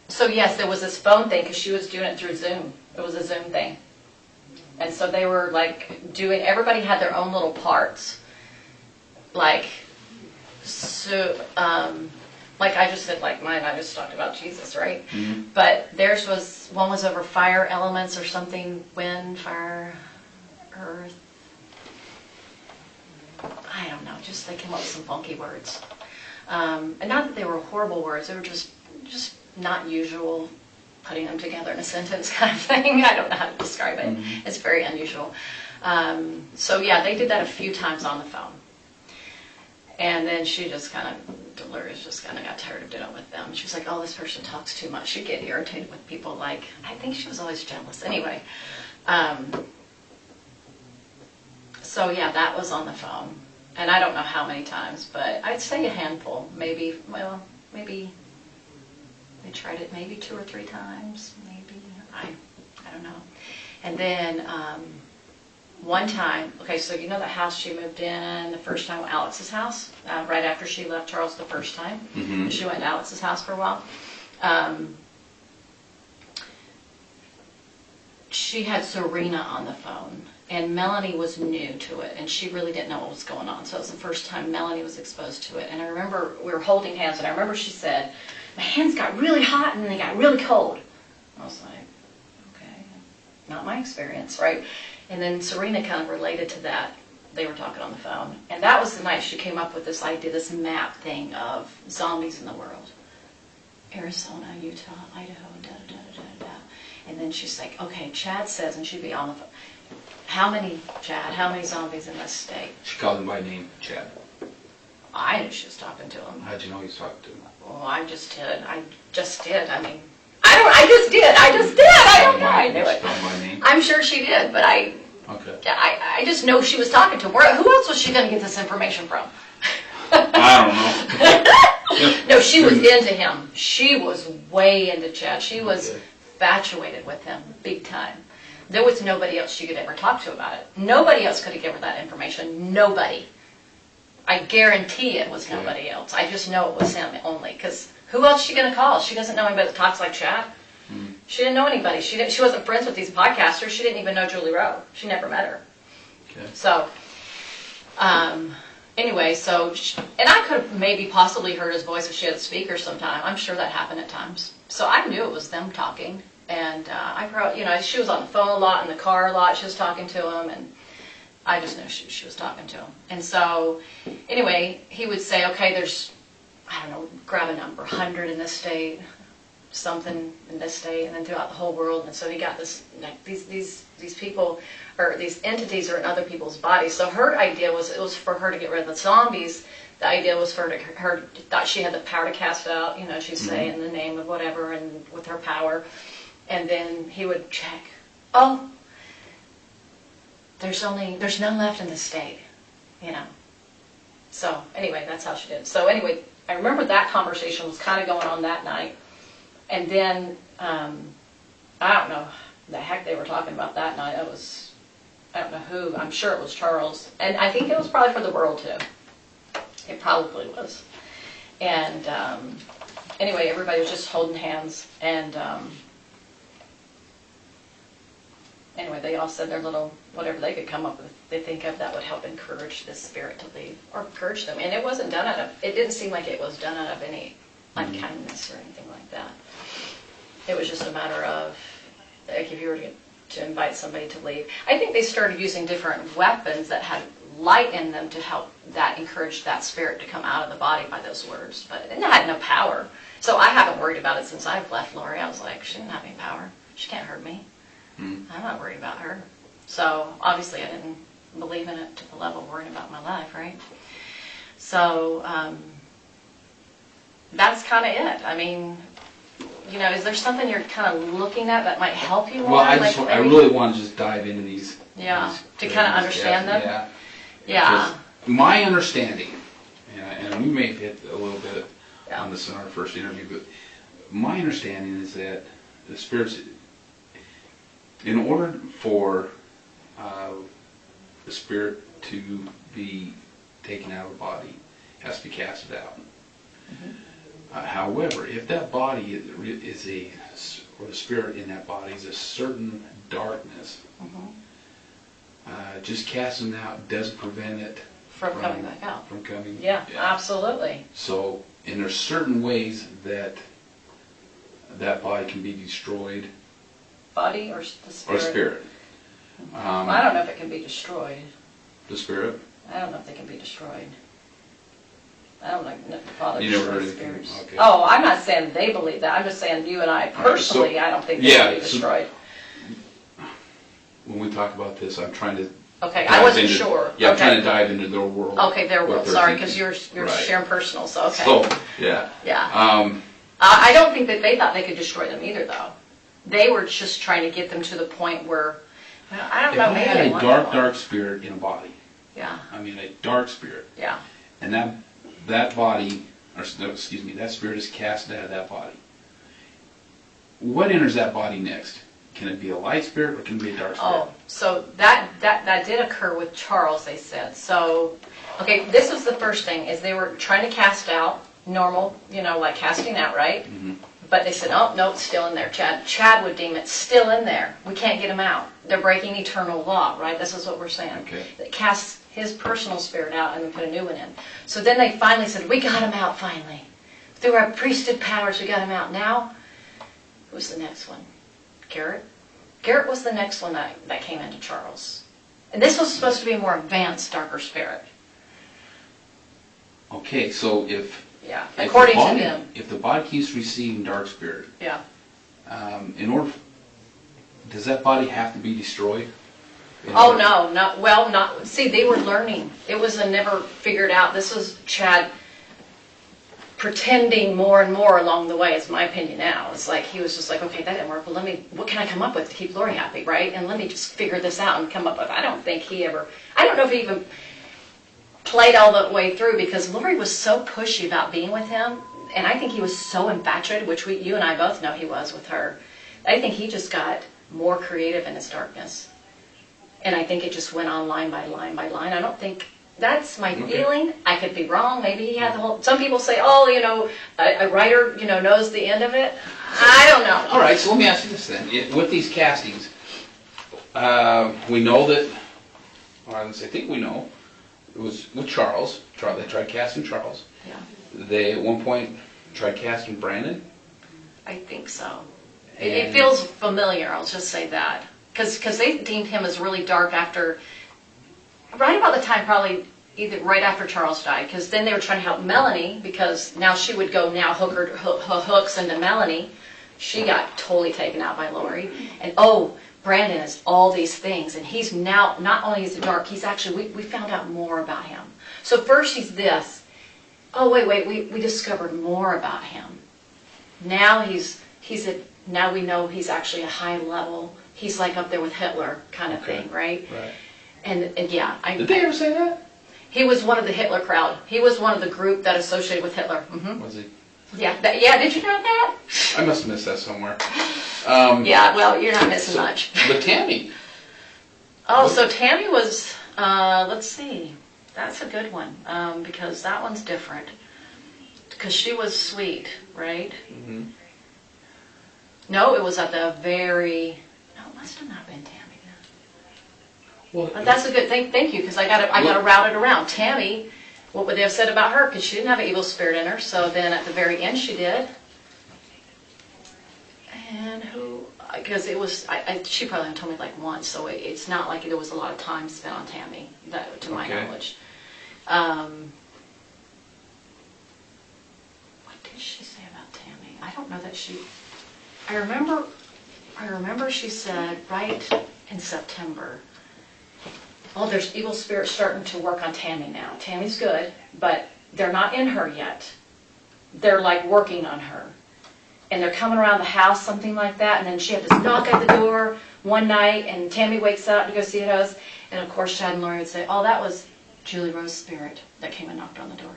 So yes, there was this phone thing because she was doing it through Zoom. It was a Zoom thing. And so they were like everybody had their own little parts. Like I just said, like mine, I just talked about Jesus, right? Mm-hmm. But theirs one was over fire elements or something, wind, fire, earth. I don't know, they came up with some funky words. And not that they were horrible words, they were just not usual, putting them together in a sentence kind of thing. I don't know how to describe it. Mm-hmm. It's very unusual. So yeah, they did that a few times on the phone. And then she Dolores just kind of got tired of doing it with them. She was like, oh, this person talks too much. She'd get irritated with people I think she was always jealous. Anyway, so yeah, that was on the phone. And I don't know how many times, but I'd say a handful. Maybe they tried it maybe 2 or 3 times, maybe. I don't know. And then one time, okay, so you know the house she moved in the first time, Alex's house, right after she left Charles the first time. Mm-hmm. She went to Alex's house for a while. She had Serena on the phone, and Melanie was new to it, and she really didn't know what was going on. So it was the first time Melanie was exposed to it. And I remember we were holding hands, and I remember she said, my hands got really hot and they got really cold. I was like, okay, not my experience, right? And then Serena kind of related to that. They were talking on the phone. And that was the night she came up with this idea, this map thing of zombies in the world. Arizona, Utah, Idaho, da da da da da. And then she's like, okay, Chad says, and she'd be on the phone. How many, Chad, how many zombies in this state? She called him by name, Chad. I knew she was talking to him. How'd you know he was talking to him? Well, I just did. I just did. I mean, I just did. I don't know. I knew it. She called him by name? I'm sure she did, but I just know she was talking to him. Who else was she going to get this information from? I don't know. No, she was into him. She was way into Chad. She was infatuated with him, big time. There was nobody else she could ever talk to about it. Nobody else could have given her that information. Nobody. I guarantee it was nobody else. I just know it was him only. Because who else is she going to call? She doesn't know anybody that talks like Chad. She didn't know anybody. She wasn't friends with these podcasters. She didn't even know Julie Rowe. She never met her. Okay. So, anyway, and I could have maybe possibly heard his voice if she had a speaker sometime. I'm sure that happened at times. So I knew it was them talking. And I probably, she was on the phone a lot, in the car a lot. She was talking to him, and I just knew she was talking to him. And so, anyway, he would say, okay, there's, I don't know, grab a number, 100 in this state, something in this state, and then throughout the whole world. And so he got this, like, these people, or these entities are in other people's bodies. So her idea was, it was for her to get rid of the zombies. The idea was for her thought she had the power to cast it out, she'd say in the name of whatever, and with her power. And then he would check, oh, there's none left in the state, So anyway, that's how she did. So anyway, I remember that conversation was kind of going on that night. And then, I don't know the heck they were talking about that night. I don't know who. I'm sure it was Charles. And I think it was probably for the world too. It probably was. And anyway, everybody was just holding hands. And anyway, they all said their little, whatever they could come up with, they think of that would help encourage this spirit to leave, or encourage them. And it wasn't done it didn't seem like it was done out of any unkindness or anything like that. It was just a matter of, like, if you were to invite somebody to leave. I think they started using different weapons that had light in them to help that encourage that spirit to come out of the body by those words. But it had no power. So I haven't worried about it since I've left Lori. I was like, she didn't have any power. She can't hurt me. I'm not worried about her. So obviously I didn't believe in it to the level of worrying about my life, right? So that's kind of it. I mean, is there something you're kind of looking at that might help you? Well, I really want to just dive into these. Yeah, to kind of understand them. Yeah. Yeah. My understanding, and we may have hit a little bit on this in our first interview, but my understanding is that the spirits, in order for the spirit to be taken out of the body, it has to be casted out. However, if that body is or the spirit in that body is a certain darkness, just casting it out doesn't prevent it from coming back out. From coming. Yeah, absolutely. So, and there's certain ways that that body can be destroyed. Body or the spirit? Or spirit. I don't know if it can be destroyed. The spirit? I don't know if they can be destroyed. I don't know if the Father You never heard destroys anything? spirits. Okay. Oh, I'm not saying they believe that. I'm just saying you and I personally, I don't think they can be destroyed. When we talk about this, I'm trying to. Okay, I wasn't sure. Yeah, I'm okay. trying to dive into their world. Okay, their world. Sorry, because you're right. sharing personal. So okay. So yeah. Yeah. I don't think that they thought they could destroy them either, though. They were just trying to get them to the point where, I don't know. If I had a dark spirit in a body. Yeah. I mean, a dark spirit. Yeah. And that body, that spirit is cast out of that body. What enters that body next? Can it be a light spirit or can it be a dark spirit? Oh, so that did occur with Charles, they said. So, okay, this was the first thing, is they were trying to cast out normal, like casting out, right? But they said, oh, no, it's still in there. Chad would deem it still in there. We can't get him out. They're breaking eternal law, right? This is what we're saying. Okay. They cast his personal spirit out and then put a new one in. So then they finally said, we got him out finally. Through our priesthood powers, we got him out. Now, who's the next one? Garrett? Garrett was the next one that came into Charles. And this was supposed to be a more advanced, darker spirit. Okay, so if Yeah, If the according to body- them. If the body keeps receiving dark spirit, Yeah. in order, does that body have to be destroyed? Oh, no, not, see, they were learning. It was a never figured out. This was Chad pretending more and more along the way, is my opinion now. It's like, he was just like, okay, that didn't work, well, what can I come up with to keep Lori happy, right? And let me just figure this out and come up with, I don't know if he even played all the way through, because Lori was so pushy about being with him, and I think he was so infatuated, which you and I both know he was with her. I think he just got more creative in his darkness. And I think it just went on line by line by line. I don't think, that's my feeling. I could be wrong. Maybe he had the whole, some people say, oh, a writer, knows the end of it. I don't know. All right, so let me ask you this then. With these castings, we know that, I think we know, it was with Charles. They tried casting Charles. Yeah, They, at one point, tried casting Brandon. I think so. It feels familiar, I'll just say that. Because they deemed him as really dark after, right about the time probably either right after Charles died, because then they were trying to help Melanie, because now she would go now hooks into Melanie. She got totally taken out by Lori. And Brandon is all these things, and he's now, not only is he dark, he's actually, we found out more about him. So first he's this, we discovered more about him. Now now we know he's actually a high level, he's like up there with Hitler kind of thing, right? Right. And yeah. Did they ever say that? He was one of the Hitler crowd. He was one of the group that associated with Hitler. Mm-hmm. Was he? Yeah, did you know that? I must have missed that somewhere. Yeah, well, you're not missing much. But Tammy. So Tammy was, let's see, that's a good one, because that one's different. Because she was sweet, right? Mm-hmm. No, it was at the no, it must have not been Tammy then. Well, But that's a good thing, thank you, because I got to route it around. Tammy, what would they have said about her? Because she didn't have an evil spirit in her, so then at the very end she did. And who, because it was, she probably told me like once, so it's not like there was a lot of time spent on Tammy, to my knowledge. What did she say about Tammy? I don't know that I remember she said right in September, there's evil spirits starting to work on Tammy now. Tammy's good, but they're not in her yet. They're like working on her. And they're coming around the house, something like that, and then she had this knock at the door one night, and Tammy wakes up to go see who it is, and of course Chad and Lori would say, that was Julie Rose's spirit that came and knocked on the door.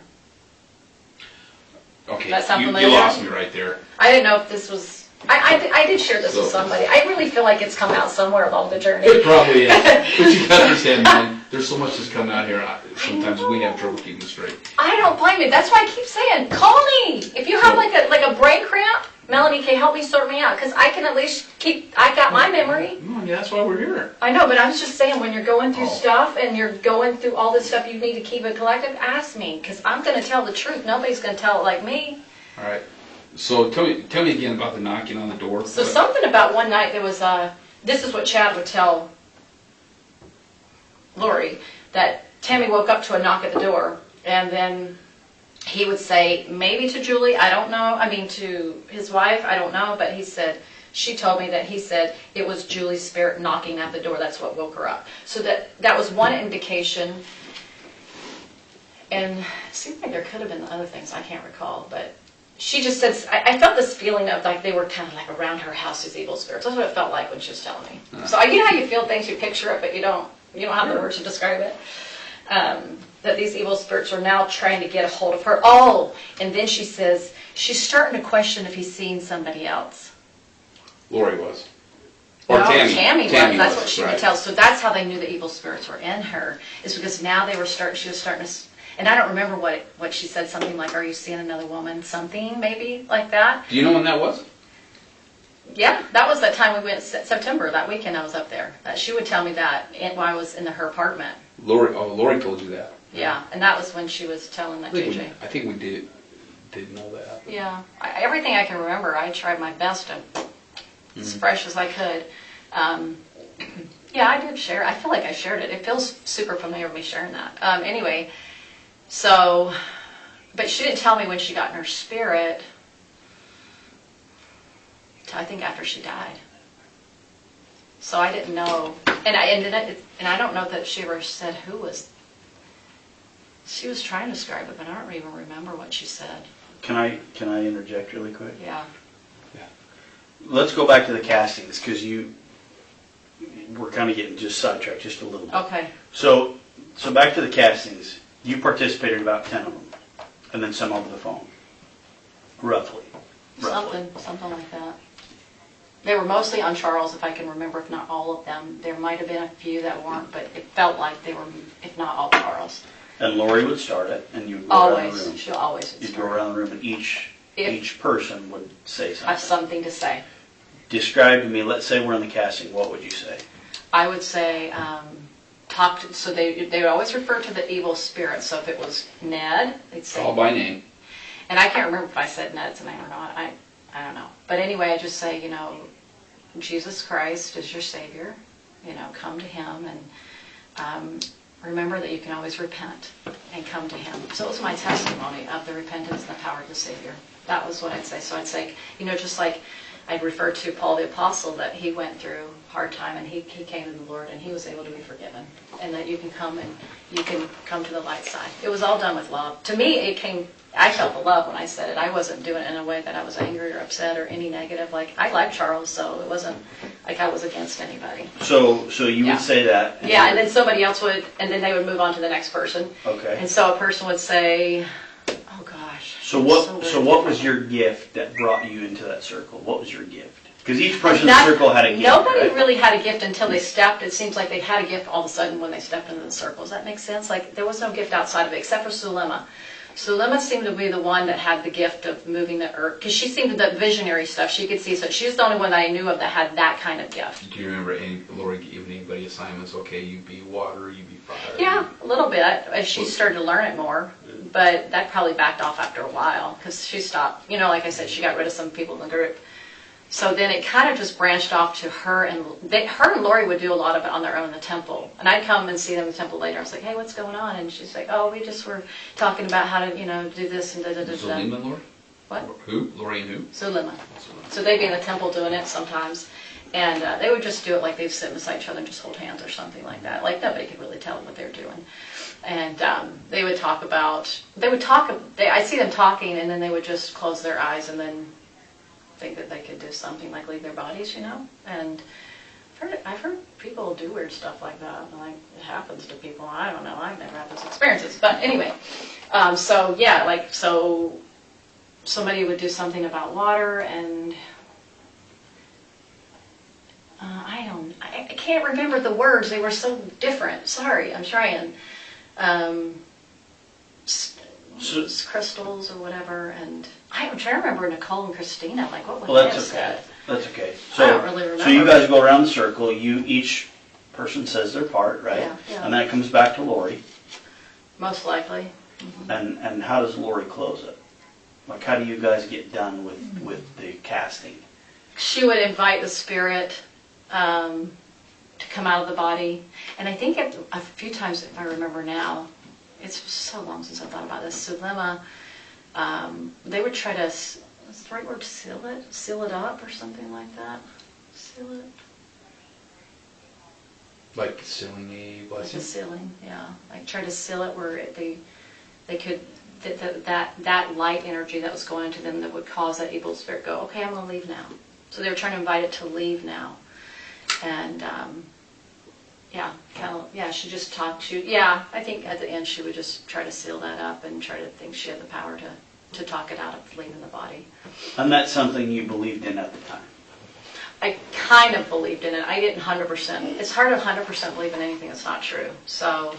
Okay, That sound you familiar? lost me right there. I didn't know if this was, I did share this with somebody. I really feel like it's come out somewhere along the journey. It probably is. But you gotta understand, man, there's so much that's coming out here, sometimes we have trouble keeping it straight. I don't blame you. That's why I keep saying, call me. If you have like a brain cramp, Melanie can help me sort me out, because I can at least I got my memory. No, yeah, that's why we're here. I know, but I was just saying, when you're going through stuff and you're going through all this stuff, you need to keep it collective, ask me, because I'm going to tell the truth. Nobody's going to tell it like me. All right. So tell me again about the knocking on the door. So something about one night there was this is what Chad would tell Lori, that Tammy woke up to a knock at the door, and then he would say, maybe to Julie, I don't know, to his wife, I don't know, but she told me that he said it was Julie's spirit knocking at the door, that's what woke her up. So that was one indication, and it seemed like there could have been other things, I can't recall, but she just said, I felt this feeling of like they were kind of like around her house as evil spirits. That's what it felt like when she was telling me. So you know how you feel things, you picture it, but you don't have the words to describe it. That these evil spirits are now trying to get a hold of her. And then she says, she's starting to question if he's seeing somebody else. Lori was. Or No, Tammy. Tammy was. That's what she right. would tell. So that's how they knew the evil spirits were in her, is because now she was starting to, and I don't remember what she said, something like, are you seeing another woman? Something maybe like that. Do you know when that was? Yeah, that was that time we went, September, that weekend I was up there. She would tell me that while I was in her apartment. Lori told you that. Yeah, and that was when she was telling that JJ. I think we did know that. Yeah, everything I can remember, I tried my best to, as fresh as I could. Yeah, I did share. I feel like I shared it. It feels super familiar with me sharing that. Anyway, so but she didn't tell me when she got in her spirit. I think after she died. So I didn't know, and I don't know that she ever said who was. She was trying to describe it, but I don't even remember what she said. Can I interject really quick? Yeah. Let's go back to the castings, because we're kind of getting just sidetracked just a little bit. Okay. So back to the castings. You participated in about 10 of them, and then some over the phone, roughly. Something like that. They were mostly on Charles, if I can remember, if not all of them. There might have been a few that weren't, but it felt like they were, if not all Charles. And Lori would start it, and you'd go around the room. Always. She'll always You'd start. go around the room, and each person would say I have something. something to say. Describe to me, let's say we're in the casting, what would you say? I would say, so they would always refer to the evil spirit. So if it was Ned, they'd say... Call by name. And I can't remember if I said Ned's name or not. I don't know. But anyway, I just say, Jesus Christ is your Savior. Come to Him and remember that you can always repent and come to Him. So it was my testimony of the repentance and the power of the Savior. That was what I'd say. So I'd say, just like I'd refer to Paul the Apostle, that he went through hard time and he came to the Lord and he was able to be forgiven. And that you can come to the light side. It was all done with love. To me, I felt the love when I said it. I wasn't doing it in a way that I was angry or upset or any negative. Like, I like Charles, so it wasn't like I was against anybody. So you would say that. And then somebody else would, and then they would move on to the next person. Okay. And so a person would say, oh gosh. So what was your gift that brought you into that circle? What was your gift? Because each person in the circle had a gift. Nobody right? really had a gift until they stepped. It seems like they had a gift all of a sudden when they stepped into the circle. Does that make sense? Like, there was no gift outside of it, except for Sulema. Sulema seemed to be the one that had the gift of moving the earth, because she seemed to the visionary stuff she could see. So she was the only one that I knew of that had that kind of gift. Do you remember Lori giving anybody assignments? Okay, you be water, you be fire. Yeah, a little bit as she started to learn it more. But that probably backed off after a while because she stopped. Like I said, she got rid of some people in the group. So then it kind of just branched off to her and Lori would do a lot of it on their own in the temple. And I'd come and see them in the temple later. I was like, hey, what's going on? And she's like, oh, we just were talking about how to, do this and da-da-da-da. Zulema and Lori? What? Who? Lori and who? Sulema. So they'd be in the temple doing it sometimes. And they would just do it like they'd sit beside each other and just hold hands or something like that. Like, nobody could really tell what they were doing. And they would talk about, I'd see them talking and then they would just close their eyes and then think that they could do something like leave their bodies, And I've heard people do weird stuff like that. Like, it happens to people. I don't know. I've never had those experiences. But anyway, so somebody would do something about water and I can't remember the words. They were so different. Sorry, I'm trying. Crystals or whatever, and I'm trying to remember Nicole and Christina. Like, what would they have said? That's okay. I don't really remember. So you guys go around the circle. Each person says their part, right? Yeah. And then it comes back to Lori. Most likely. Mm-hmm. And how does Lori close it? Like, how do you guys get done with the casting? She would invite the spirit to come out of the body, and I think a few times, if I remember now, it's so long since I thought about this. Sulema, they would try to, is the right word, seal it up or something like that. Seal it. Like sealing a Like blessing? the sealing, yeah. Like try to seal it where they could, that light energy that was going into them that would cause that evil spirit go, okay, I'm going to leave now. So they were trying to invite it to leave now. And, she just talked to, I think at the end she would just try to seal that up and try to think she had the power to talk it out of leaving the body. And that's something you believed in at the time? I kind of believed in it. I didn't 100%. It's hard to 100% believe in anything that's not true. So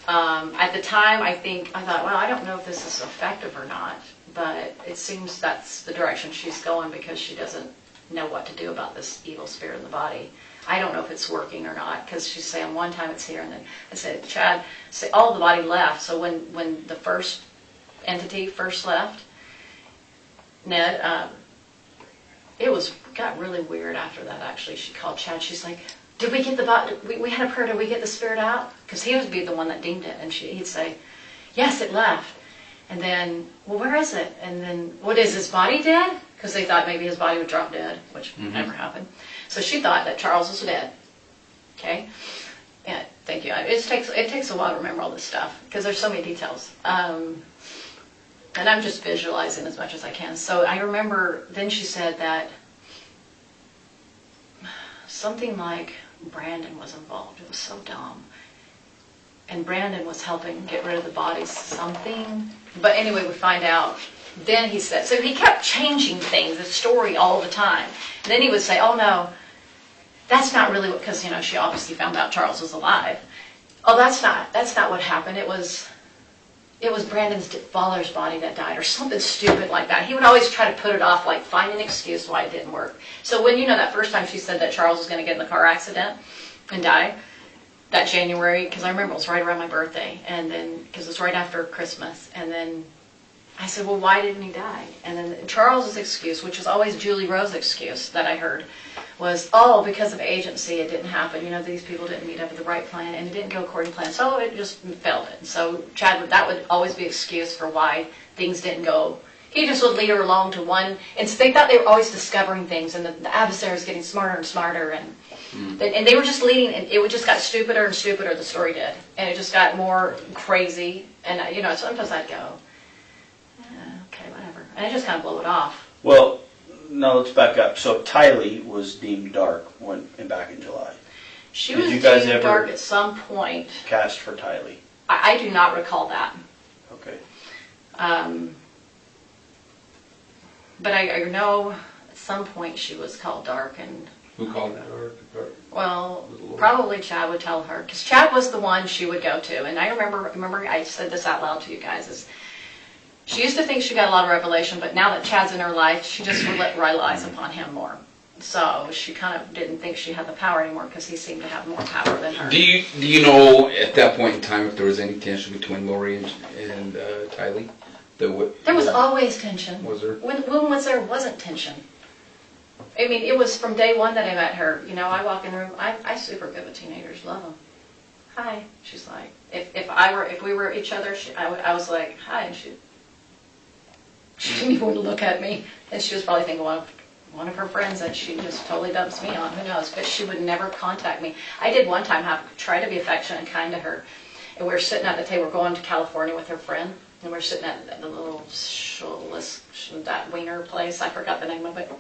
at the time, I thought, well, I don't know if this is effective or not, but it seems that's the direction she's going because she doesn't know what to do about this evil spirit in the body. I don't know if it's working or not because she's saying one time it's here and then I said, Chad, all the body left. So when the first entity first left, Ned, it got really weird after that, actually. She called Chad. She's like, did we get the body? We had a prayer. Did we get the spirit out? Because he would be the one that deemed it. And he'd say, yes, it left. And then, well, where is it? And then, what is his body dead? Because they thought maybe his body would drop dead, which never happened. So she thought that Charles was dead. Okay? Yeah, thank you. It takes a while to remember all this stuff because there's so many details. And I'm just visualizing as much as I can. So I remember then she said that something like Brandon was involved. It was so dumb. And Brandon was helping get rid of the bodies, something. But anyway, we find out. Then he said, so he kept changing things, the story all the time. And then he would say, oh no, that's not really what, because, she obviously found out Charles was alive. Oh, that's not what happened. It was Brandon's father's body that died, or something stupid like that. He would always try to put it off, like find an excuse why it didn't work. So when that first time she said that Charles was going to get in the car accident and die, that January, because I remember it was right around my birthday, and then, because it was right after Christmas, and then I said, well, why didn't he die? And then Charles's excuse, which was always Julie Rose's excuse that I heard, was, oh, because of agency, it didn't happen. These people didn't meet up with the right plan, and it didn't go according to plan, so it just failed it. So that would always be excuse for why things didn't go. He just would lead her along to one, and so they thought they were always discovering things, and the adversary was getting smarter and smarter, and they were just leading, and it just got stupider and stupider, the story did, and it just got more crazy, and sometimes I'd go, okay, whatever, and I just kind of blow it off. Well, now let's back up. So Tylee was deemed dark back in July. She Did was you guys deemed ever dark at some point. Cast for Tylee. I do not recall that. Okay. But I know at some point she was called dark, and Who called that dark? well, probably Chad would tell her, because Chad was the one she would go to. And I remember I said this out loud to you guys, is she used to think she got a lot of revelation, but now that Chad's in her life, she just relies upon him more. So she kind of didn't think she had the power anymore, because he seemed to have more power than her. Do you know at that point in time if there was any tension between Lori and Tylee? There was always tension. Was there? When was there wasn't tension? I mean, it was from day one that I met her. I walk in the room. I super good with teenagers. Love them. Hi. She's like, if we were each other, I was like, hi, and she didn't even want to look at me, and she was probably thinking one of her friends that she just totally dumps me on. Who knows? But she would never contact me. I did one time try to be affectionate and kind to her, and we were sitting at the table. We're going to California with her friend. And we're sitting at the little that wiener place. I forgot the name of it.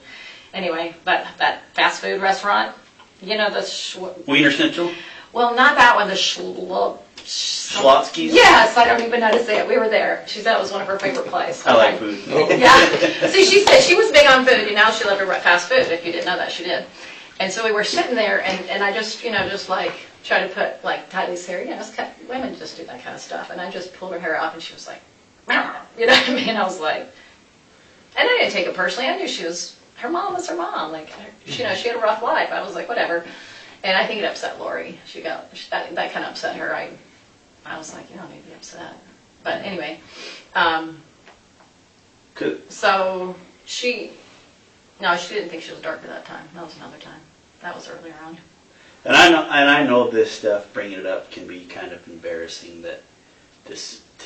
Anyway, that fast food restaurant. Wiener Schnitzel? Well, not that one. The Schlotsky's? Yes, I don't even know how to say it. We were there. She said it was one of her favorite places. I like food. Yeah. See, she said she was big on food. She loved her fast food. If you didn't know that, she did. And so we were sitting there, and I just, just like try to put like Tylee's hair. Women just do that kind of stuff. And I just pulled her hair off, and she was like, you know what I mean? I was like, and I didn't take it personally. I knew her mom was her mom. Like, she had a rough life. I was like, whatever. And I think it upset Lori. That kind of upset her. I was like, you don't need to be upset. But anyway, so she didn't think she was dark at that time. That was another time. That was earlier on. And I know this stuff, bringing it up, can be kind of embarrassing to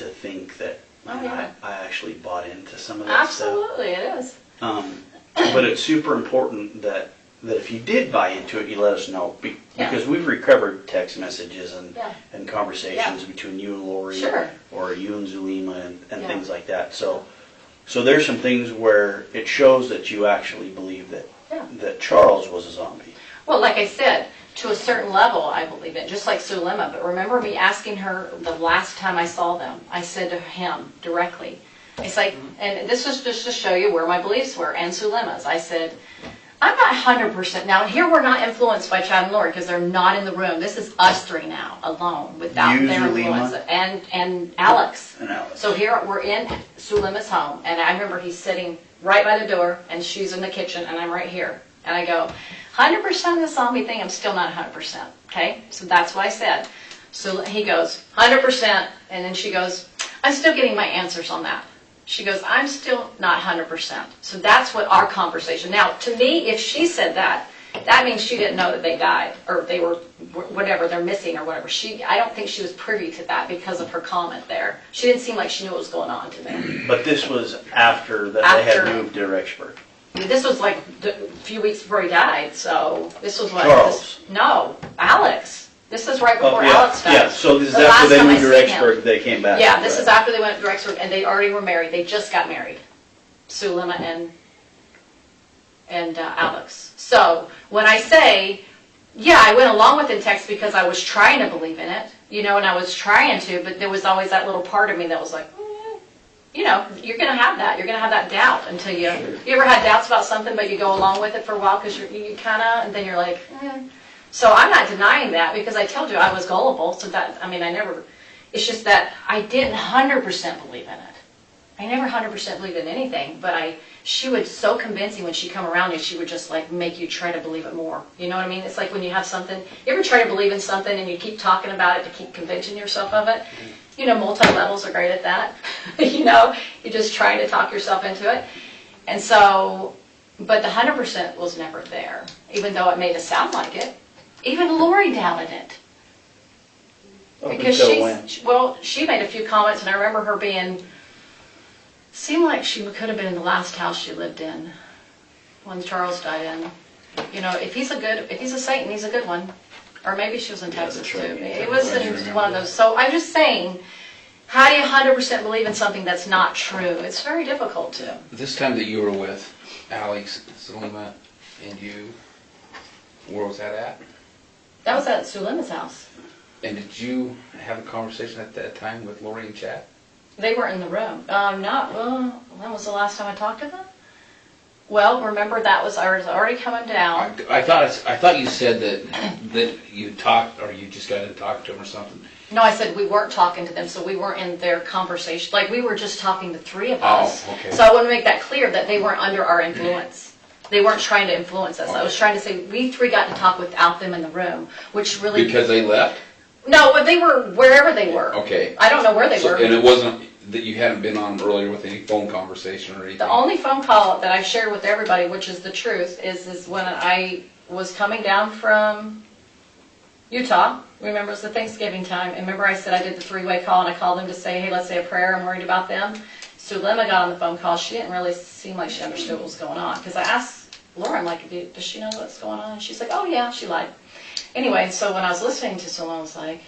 think that I actually bought into some of that Absolutely, stuff. It is. But it's super important that if you did buy into it, you let us know. Because we've recovered text messages and conversations between you and Lori, or you and Zulema, and things like that. So there's some things where it shows that you actually believe that Charles was a zombie. Well, like I said, to a certain level, I believe it, just like Zulema. But remember me asking her the last time I saw them, I said to him directly, it's like, and this was just to show you where my beliefs were, and Zulema's. I said, I'm not 100%. Now, here we're not influenced by Chad and Lori because they're not in the room. This is us three now, alone, without their influence. And Alex. And Alex. So here we're in Zulema's home, and I remember he's sitting right by the door, and she's in the kitchen, and I'm right here. And I go, 100% of the zombie thing, I'm still not 100%. Okay? So that's what I said. So he goes, 100%. And then she goes, I'm still getting my answers on that. She goes, I'm still not 100%. So that's what our conversation. Now, to me, if she said that that means she didn't know that they died, or they were, whatever, they're missing or whatever. I don't think she was privy to that because of her comment there. She didn't seem like she knew what was going on to me. But this was after that they had moved to Rexburg. This was like a few weeks before he died, so this was what? Charles. No, Alex. This is right before yeah, Alex died. Yeah, so this is The after last they time I moved to seen him. Rexburg, they came back. Yeah, this is after they went to Rexburg, and they already were married. They just got married, Sulema and Alex. So when I say, yeah, I went along with in text because I was trying to believe in it, and I was trying to, but there was always that little part of me that was like, you're going to have that. You're going to have that doubt until you ever had doubts about something, but you go along with it for a while because you kind of, and then you're like, So I'm not denying that because I told you I was gullible. So it's just that I didn't 100% believe in it. I never 100% believed in anything, but she was so convincing when she'd come around you, she would just like make you try to believe it more. You know what I mean? It's like when you have something, you ever try to believe in something and you keep talking about it to keep convincing yourself of it? Multi-levels are great at that. You're just trying to talk yourself into it. And so, but the 100% was never there, even though it made it sound like it. Even Lori doubted it. Because she made a few comments, and I remember her seemed like she could have been in the last house she lived in when Charles died in. If he's a Satan, he's a good one. Or maybe she was in Texas too. It wasn't one of those. So I'm just saying, how do you 100% believe in something that's not true? It's very difficult to. This time that you were with Alex, Sulema, and you, where was that at? That was at Sulema's house. And did you have a conversation at that time with Lori and Chad? They weren't in the room. When was the last time I talked to them? Well, remember I was already coming down. I thought you said that you talked, or you just got to talk to them or something. No, I said we weren't talking to them, so we weren't in their conversation. Like we were just talking, the three of us. Oh, okay. So I want to make that clear that they weren't under our influence. They weren't trying to influence us. Okay. I was trying to say we three got to talk without them in the room, which really... Because they left? No, but they were wherever they were. Okay. I don't know where they were. And it wasn't that you hadn't been on earlier with any phone conversation or anything? The only phone call that I've shared with everybody, which is the truth, is when I was coming down from Utah. Remember, it was the Thanksgiving time. And remember I said I did the three-way call, and I called them to say, hey, let's say a prayer. I'm worried about them. Sulema got on the phone call. She didn't really seem like she understood what was going on. Because I asked Laura, I'm like, does she know what's going on? And she's like, oh, yeah, she lied. Anyway, so when I was listening to Sulema, I was like,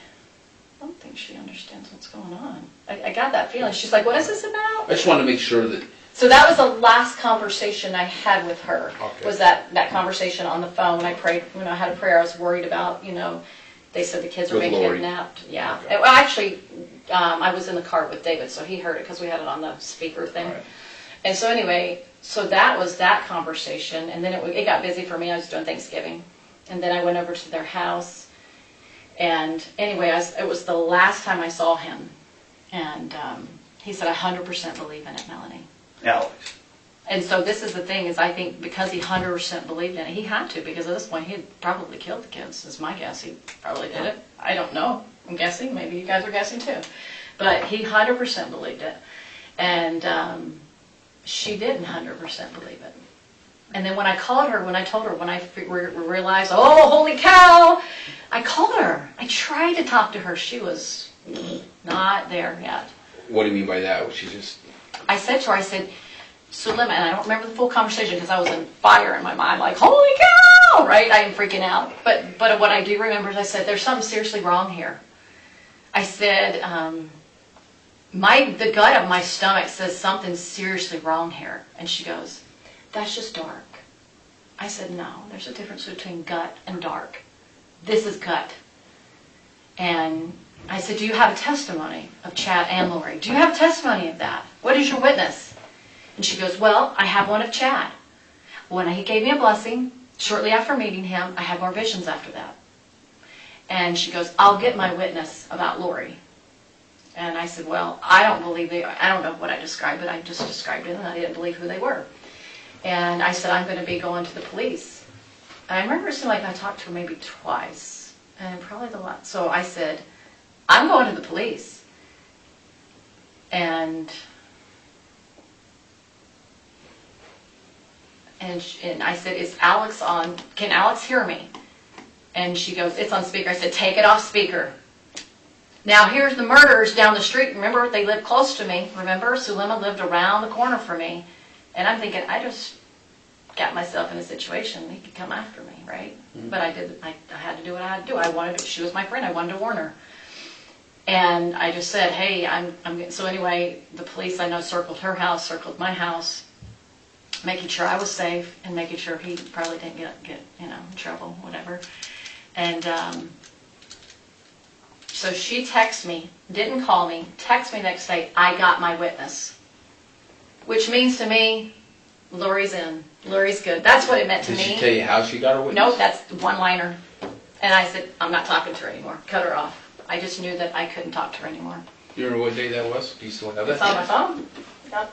I don't think she understands what's going on. I got that feeling. She's like, what is this about? I just wanted to make sure that... So that was the last conversation I had with her, okay. Was that conversation on the phone when I prayed, when I had a prayer. I was worried about, they said the kids were being kidnapped. Yeah. Okay. Well, actually, I was in the car with David, so he heard it because we had it on the speaker thing. Right. And so anyway, so that was that conversation. And then it got busy for me. I was doing Thanksgiving. And then I went over to their house. And anyway, it was the last time I saw him. And he said, I 100% believe in it, Melanie. Alex. And so this is the thing, is I think because he 100% believed in it, he had to, because at this point he had probably killed the kids, is my guess. He probably did it. I don't know. I'm guessing. Maybe you guys are guessing too. But he 100% believed it. And she didn't 100% believe it. And then when I called her, when I realized, oh, holy cow, I called her. I tried to talk to her. She was not there yet. What do you mean by that? She just... I said to her, Sulema, and I don't remember the full conversation because I was on fire in my mind, like, holy cow, right? I am freaking out. But what I do remember is I said, there's something seriously wrong here. I said, the gut of my stomach says something's seriously wrong here. And she goes, that's just dark. I said, no, there's a difference between gut and dark. This is gut. And I said, do you have a testimony of Chad and Lori? Do you have a testimony of that? What is your witness? And she goes, well, I have one of Chad. When he gave me a blessing, shortly after meeting him, I had more visions after that. And she goes, I'll get my witness about Lori. And I said, well, I don't know what I described, but I just described it, and I didn't believe who they were. And I said, I'm going to be going to the police. And I remember it seemed like I talked to her maybe twice, and probably the last. So I said, I'm going to the police. And I said, is Alex on? Can Alex hear me? And she goes, it's on speaker. I said, take it off speaker. Now here's the murderers down the street. Remember, they lived close to me. Remember, Sulema lived around the corner from me. And I'm thinking, I just got myself in a situation. He could come after me, right? Mm-hmm. But I had to do what I had to do. She was my friend. I wanted to warn her. And I just said, hey, so anyway, the police, I know, circled her house, circled my house, making sure I was safe and making sure he probably didn't get in trouble, whatever. And so she texted me, didn't call me, texted me next day, I got my witness. Which means to me, Lori's in. Lori's good. That's what it meant to me. Did she tell you how she got her witness? Nope, that's one-liner. And I said, I'm not talking to her anymore. Cut her off. I just knew that I couldn't talk to her anymore. You remember what day that was? Do you still have that? It's on my phone. Yep.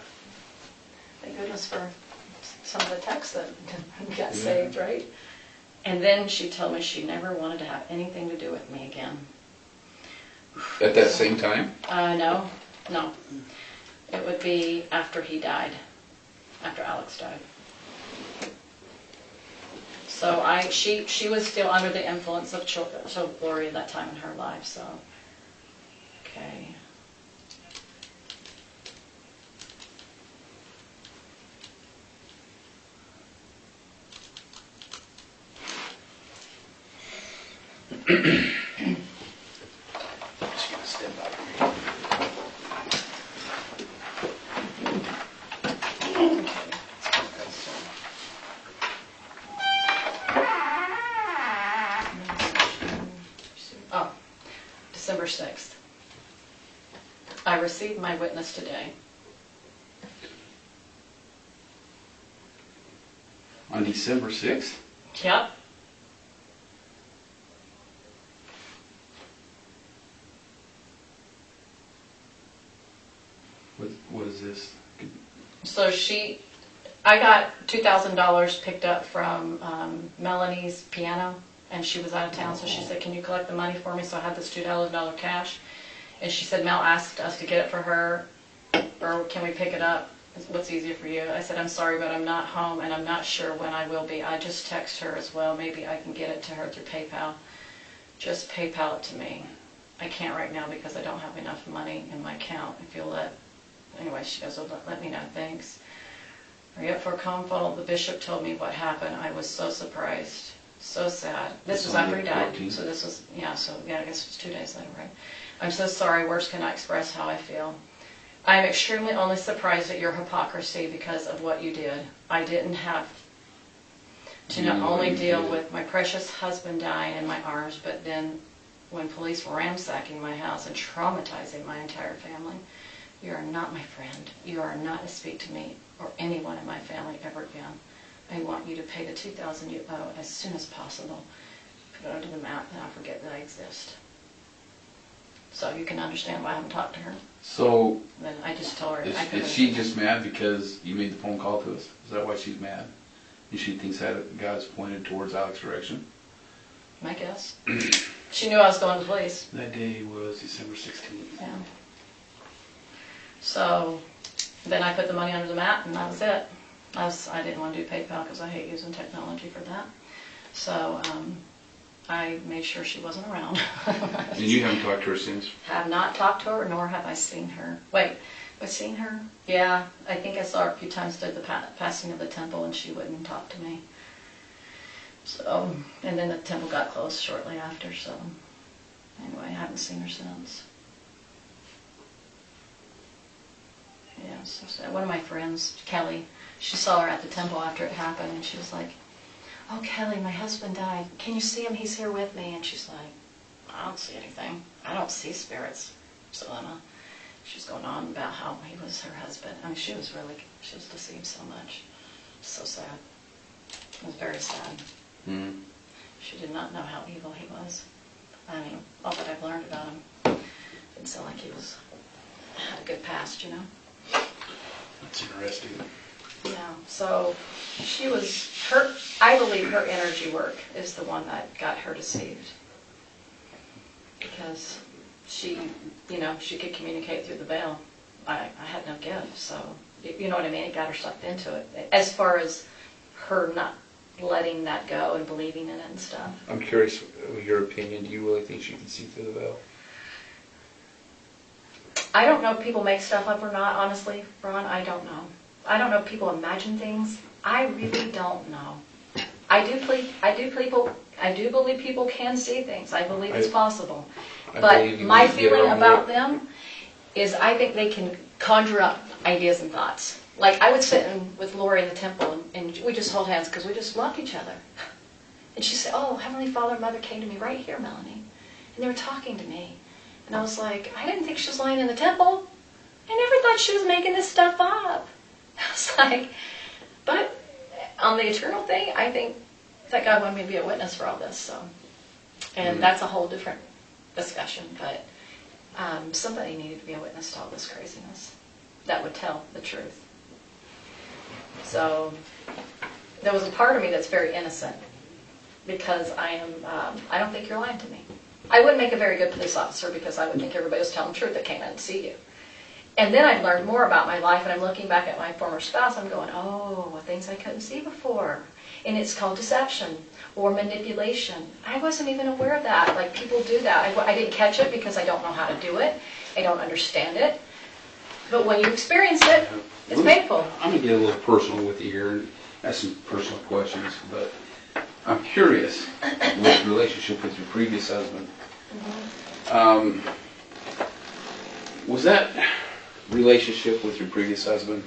Thank goodness for some of the texts that got saved, right? And then she told me she never wanted to have anything to do with me again. At that same time? No. It would be after he died, after Alex died. So she was still under the influence of Lori at that time in her life. So, okay. Just gonna step out here. Oh, December 6th. I received my witness today. On December 6th? Yep. What is this? So I got $2,000 picked up from Melanie's piano, and she was out of town, so she said, can you collect the money for me? So I had this $2,000 cash, and she said, Mel asked us to get it for her, or can we pick it up? What's easier for you? I said, I'm sorry, but I'm not home, and I'm not sure when I will be. I just text her as well. Maybe I can get it to her through PayPal. Just PayPal it to me. I can't right now because I don't have enough money in my account. If you'll anyway, she goes, oh, let me know, thanks. Are you up for a confab? The bishop told me what happened. I was so surprised, so sad. This was after he died, so this was, I guess it was 2 days later, right? I'm so sorry, words cannot express how I feel. I am extremely only surprised at your hypocrisy because of what you did. I didn't have to not only deal with my precious husband dying in my arms, but then when police were ransacking my house and traumatizing my entire family. You are not my friend. You are not to speak to me or anyone in my family ever again. I want you to pay the $2,000 you owe as soon as possible. Put it onto the map and I'll forget that I exist. So you can understand why I haven't talked to her. So, then I just told her. is she just mad because you made the phone call to us? Is that why she's mad? And she thinks that God's pointed towards Alex's direction? My guess. She knew I was going to police. That day was December 16th. Yeah. So then I put the money under the mat and that was it. I didn't want to do PayPal because I hate using technology for that. So I made sure she wasn't around. And you haven't talked to her since? Have not talked to her, nor have I seen her. Wait, have I seen her? Yeah, I think I saw her a few times at the passing of the temple and she wouldn't talk to me. So, and then the temple got closed shortly after, so anyway, I haven't seen her since. Yeah, so sad. One of my friends, Kelly, she saw her at the temple after it happened, and she was like, oh, Kelly, my husband died. Can you see him? He's here with me. And she's like, I don't see anything. I don't see spirits. So Emma, she's going on about how he was her husband. I mean, she was deceived so much. So sad. It was very sad. Mm-hmm. She did not know how evil he was. I mean, all that I've learned about him didn't sound like he had a good past, you know? That's interesting. Yeah, so I believe her energy work is the one that got her deceived. Because she could communicate through the veil. I had no gift, so, you know what I mean? It got her sucked into it. As far as her not letting that go and believing in it and stuff. I'm curious of your opinion. Do you really think she can see through the veil? I don't know if people make stuff up or not, honestly, Ron. I don't know. I don't know if people imagine things. I really don't know. I do believe people can see things. I believe it's possible. But my feeling about them is I think they can conjure up ideas and thoughts. Like I would sit with Lori in the temple and we just hold hands because we just love each other. And she said, "Oh, Heavenly Father and Mother came to me right here, Melanie. And they were talking to me." And I was like, I didn't think she was lying in the temple. I never thought she was making this stuff up. I was like, but on the eternal thing, I think that God wanted me to be a witness for all this. So, and that's a whole different discussion. But somebody needed to be a witness to all this craziness that would tell the truth. So there was a part of me that's very innocent because I don't think you're lying to me. I wouldn't make a very good police officer because I would think everybody was telling the truth that came in to see you. And then I learned more about my life, and I'm looking back at my former spouse, I'm going, oh, things I couldn't see before. And it's called deception or manipulation. I wasn't even aware of that. Like, people do that. I didn't catch it because I don't know how to do it. I don't understand it. But when you experience it, it's painful. I'm going to get a little personal with you here and ask some personal questions, but I'm curious with the relationship with your previous husband. Was that relationship with your previous husband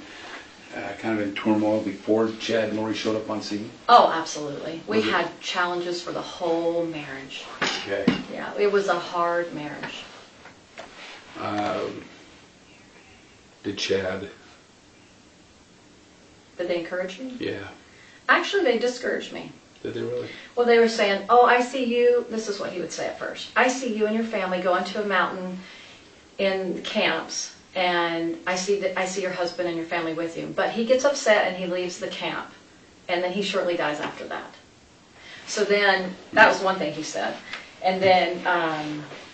kind of in turmoil before Chad and Lori showed up on scene? Oh, absolutely. We had challenges for the whole marriage. Okay. Yeah, it was a hard marriage. Did Chad? Did they encourage me? Yeah. Actually, they discouraged me. Did they really? Well, they were saying, oh, I see you, this is what he would say at first, I see you and your family going to a mountain in camps, and I see your husband and your family with you. But he gets upset and he leaves the camp, and then he shortly dies after that. So then, that was one thing he said. And then,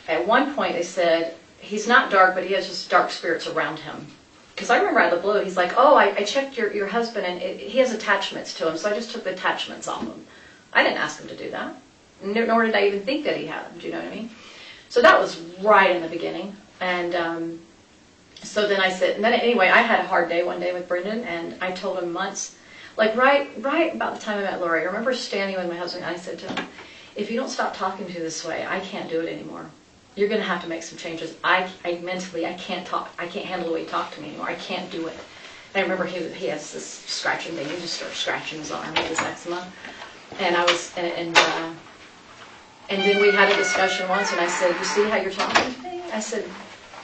at one point they said, he's not dark, but he has just dark spirits around him. Because I remember out of the blue, he's like, oh, I checked your husband, and he has attachments to him, so I just took the attachments off him. I didn't ask him to do that, nor did I even think that he had them, do you know what I mean? So that was right in the beginning, and so then I said, and then anyway, I had a hard day one day with Brendan, and I told him months, like right about the time I met Lori, I remember standing with my husband, and I said to him, if you don't stop talking to me this way, I can't do it anymore. You're going to have to make some changes. I mentally, I can't talk. I can't handle the way you talk to me anymore. I can't do it. And I remember he has this scratching thing. He just started scratching his arm with his eczema. And I was, and then we had a discussion once, and I said, you see how you're talking to me? I said,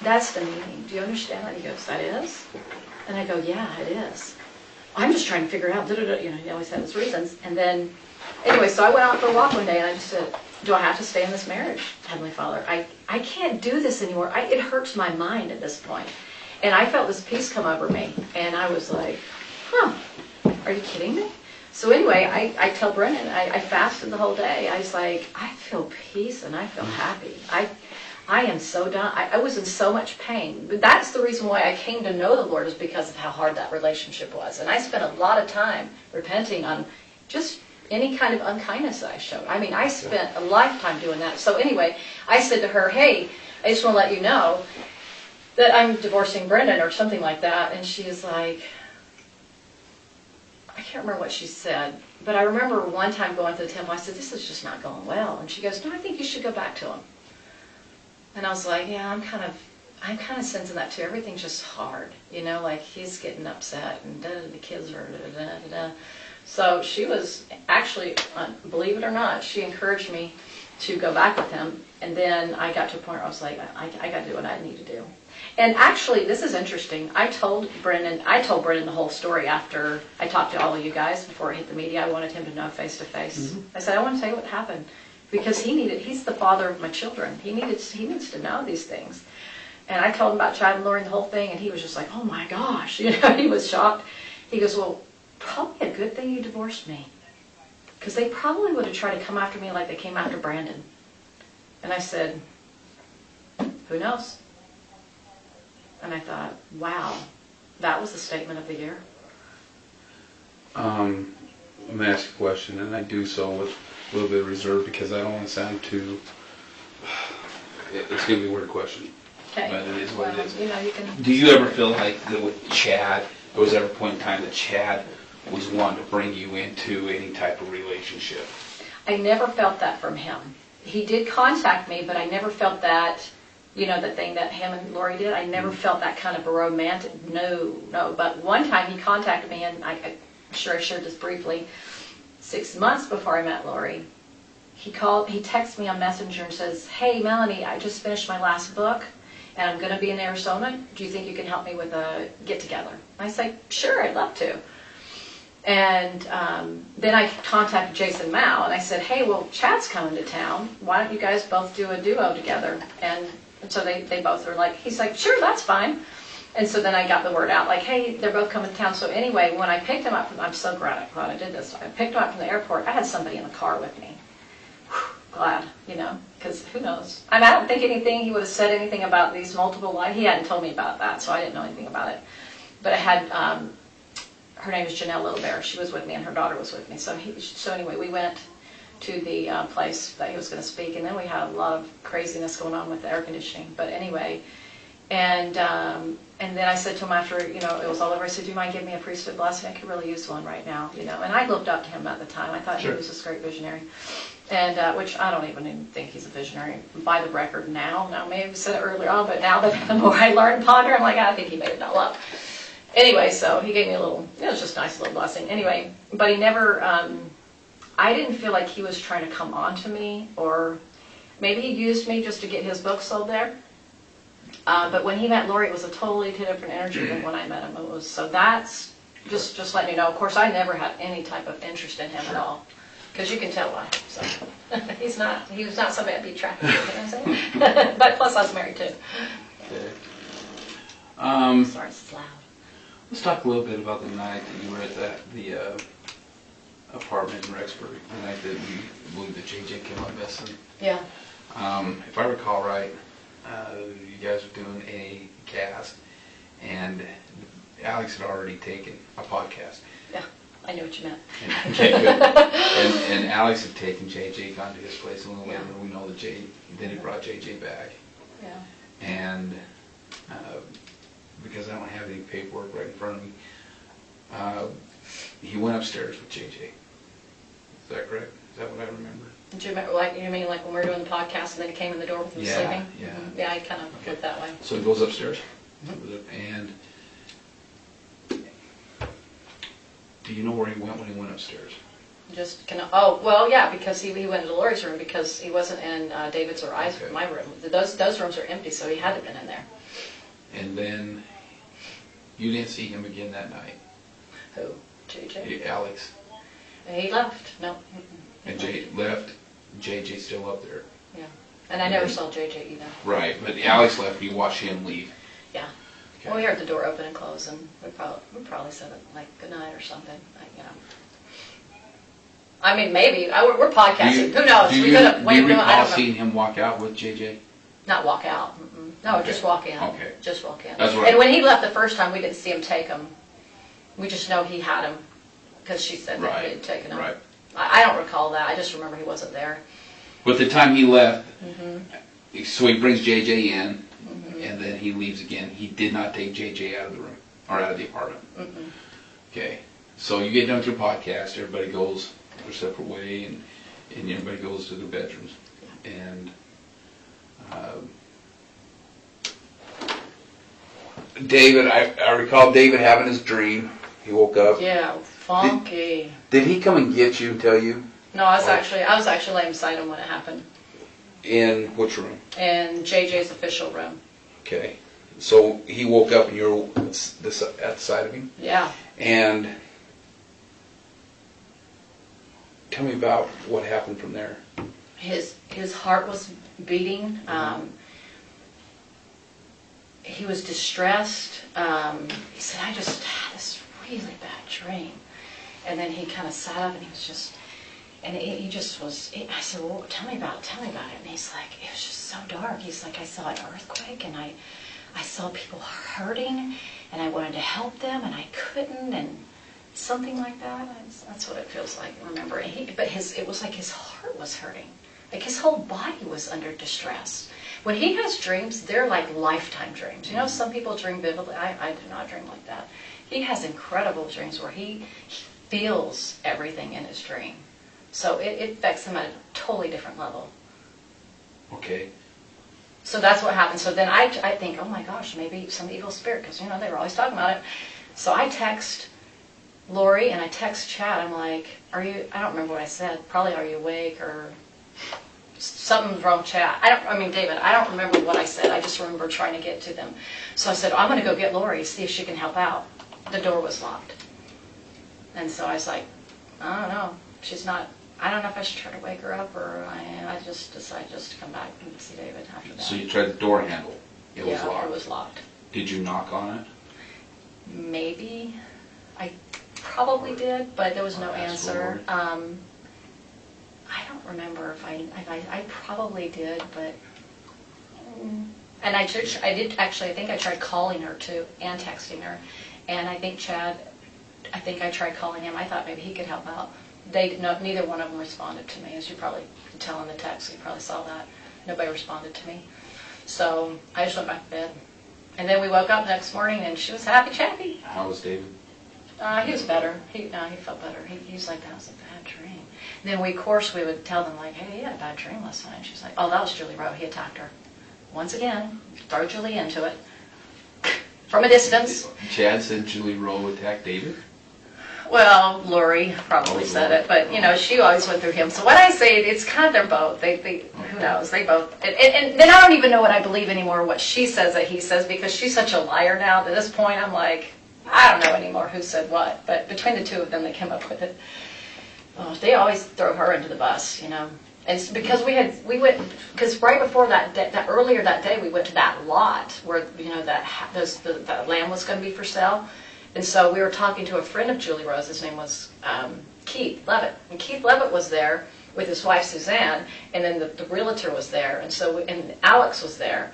that's the meaning. Do you understand that? He goes, that is? And I go, yeah, it is. I'm just trying to figure out, you know, he always had his reasons. And then, anyway, so I went out for a walk one day, and I just said, do I have to stay in this marriage, Heavenly Father? I can't do this anymore. It hurts my mind at this point. And I felt this peace come over me. And I was like, are you kidding me? So anyway, I tell Brennan, I fasted the whole day. I was like, I feel peace and I feel happy. I am so done. I was in so much pain. But that's the reason why I came to know the Lord, is because of how hard that relationship was. And I spent a lot of time repenting on just any kind of unkindness that I showed. I mean, I spent a lifetime doing that. So anyway, I said to her, hey, I just want to let you know that I'm divorcing Brendan or something like that. And she's like, I can't remember what she said, but I remember one time going to the temple, I said, this is just not going well. And she goes, no, I think you should go back to him. And I was like, yeah, I'm kind of sensing that too. Everything's just hard, you know, like he's getting upset and the kids are da-da-da-da. So she was actually, believe it or not, she encouraged me to go back with him. And then I got to a point where I was like, I got to do what I need to do. And actually, this is interesting. I told Brendan the whole story after I talked to all of you guys before it hit the media. I wanted him to know face to face. I said, I want to tell you what happened, because he's the father of my children. He needs to know these things. And I told him about Chad and Lori and the whole thing, and he was just like, oh my gosh, you know, he was shocked. He goes, well, probably a good thing you divorced me, because they probably would have tried to come after me like they came after Brandon. And I said, who knows? And I thought, wow, that was the statement of the year. I'm gonna ask a question, and I do so with a little bit of reserve because I don't want to sound too. It's gonna be a weird question, Okay. but it is what it is. You know, you can. Do you ever feel like that with Chad, there was ever a point in time that Chad was wanting to bring you into any type of relationship? I never felt that from him. He did contact me, but I never felt that, you know, the thing that him and Lori did. I never felt that kind of a romantic, no. But one time he contacted me, and I'm sure I shared this briefly, 6 months before I met Lori. He texted me on Messenger and says, "Hey, Melanie, I just finished my last book, and I'm going to be in Arizona. Do you think you can help me with a get-together?" I said, "Sure, I'd love to." And then I contacted Jason Mao, and I said, "Hey, well, Chad's coming to town. Why don't you guys both do a duo together?" And so they both were like, he's like, "Sure, that's fine." And so then I got the word out, like, "Hey, they're both coming to town." So anyway, when I picked him up, I'm so glad I did this. I picked him up from the airport. I had somebody in the car with me. Glad, you know, because who knows? I mean, I don't think he would have said anything about these multiple lives. He hadn't told me about that, so I didn't know anything about it. But I had, her name is Janelle Littlebear. She was with me, and her daughter was with me. So anyway, we went to the place that he was going to speak, and then we had a lot of craziness going on with the air conditioning. But anyway, and then I said to him after, you know, it was all over, I said, "Do you mind giving me a priesthood blessing? I could really use one right now, you know." And I looked up to him at the time. I thought he was this great visionary. And which I don't even think he's a visionary by the record now. Now, maybe I said it earlier on, but now that the more I learn and ponder, I'm like, I think he made it all up. Anyway, so he gave me a little, it was just a nice little blessing. Anyway, but he never, I didn't feel like he was trying to come on to me, or maybe he used me just to get his book sold there. But when he met Lori, it was a totally different energy than when I met him. It was, so that's, just letting you know. Of course, I never had any type of interest in him at all. Because you can tell why. So he was not somebody I'd be attracted to, you know what I'm saying? But plus I was married too. Okay. Sorry, it's loud. Let's talk a little bit about the night that you were at the apartment in Rexburg, the night that we believe that JJ came up missing. Yeah. If I recall right, you guys were doing a cast, and Alex had already taken a podcast. Yeah, I knew what you meant. Okay, good. And Alex had taken JJ, gone to his place, and a little later we know that then he brought JJ back. Yeah. And because I don't have any paperwork right in front of me, he went upstairs with JJ. Is that correct? Is that what I remember? Do you remember, like, you mean like when we were doing the podcast and then he came in the door with him sleeping? Yeah. Mm-hmm. Yeah, I kind of went that way. So he goes upstairs, and do you know where he went when he went upstairs? Just kind of, oh, well, yeah, because he went into Lori's room because he wasn't in David's or I's my room. Those rooms are empty, so he had to have been in there. And then you didn't see him again that night? Who? JJ? Alex. He left. No. And Jay left. JJ's still up there. Yeah. And I never saw JJ either. Right, but Alex left. You watched him leave. Yeah. Okay. Well, we heard the door open and close, and we probably said it like good night or something. Like, you know. I mean, maybe we're podcasting. Who knows? Do you recall seeing him walk out with JJ? Not walk out. Mm-mm. No, Okay. Just walk in. Okay. Just walk in. That's right. And when he left the first time, we didn't see him take him. We just know he had him because she said that he had taken him. Right. I don't recall that. I just remember he wasn't there. But the time he left, Mm-hmm. so he brings JJ in, and then he leaves again. He did not take JJ out of the room, or out of the apartment. Mm-mm. Okay. So you get done with your podcast, everybody goes their separate way, and everybody goes to their bedrooms. And David, I recall David having his dream. He woke up. Yeah, funky. Did he come and get you and tell you? No, I was actually laying beside him when it happened. In which room? In JJ's official room. Okay. So he woke up and you were at the side of him? Yeah. And tell me about what happened from there. His heart was beating. He was distressed. He said, "I just had this really bad dream." And then he kind of sat up and he was just, and he just was, I said, "Well, tell me about it. And he's like, "It was just so dark." He's like, "I saw an earthquake and I saw people hurting and I wanted to help them and I couldn't." And something like that. That's what it feels like. Remember, it was like his heart was hurting. Like his whole body was under distress. When he has dreams, they're like lifetime dreams. You know, some people dream vividly. I do not dream like that. He has incredible dreams where he feels everything in his dream. So it affects him at a totally different level. Okay. So that's what happened. So then I think, oh my gosh, maybe some evil spirit, because, you know, they were always talking about it. So I text Lori and I text Chad. I'm like, I don't remember what I said. Probably, are you awake, or something's wrong with Chad. David, I don't remember what I said. I just remember trying to get to them. So I said, I'm going to go get Lori, see if she can help out. The door was locked. And so I was like, I don't know. She's not, I don't know if I should try to wake her up, or I just decided just to come back and see David after that. So you tried the door handle. It was locked. It was locked. Did you knock on it? Maybe. I probably did, but there was no answer. I don't remember if I probably did, but. And I think I tried calling her too and texting her. And I think Chad, I tried calling him. I thought maybe he could help out. Neither one of them responded to me, as you probably could tell in the text. You probably saw that. Nobody responded to me. So I just went back to bed. And then we woke up the next morning and she was happy chappy. How was David? He was better. He felt better. He was like, that was a bad dream. And then we would tell them, like, hey, he had a bad dream last night. And she's like, oh, that was Julie Rowe. He attacked her. Once again, throw Julie into it. From a distance. Chad said Julie Rowe attacked David? Well, Lori probably said it, but, you know, she always went through him. So when I say it, it's kind of they're both. Who knows? They both. And then I don't even know what I believe anymore, what she says that he says, because she's such a liar now. At this point, I'm like, I don't know anymore who said what. But between the two of them, they came up with it. Oh, they always throw her into the bus, you know. And it's because because right before earlier that day, we went to that lot where, you know, that land was going to be for sale. And so we were talking to a friend of Julie Rose. His name was Keith Levitt. And Keith Levitt was there with his wife, Suzanne, and then the realtor was there. And and Alex was there.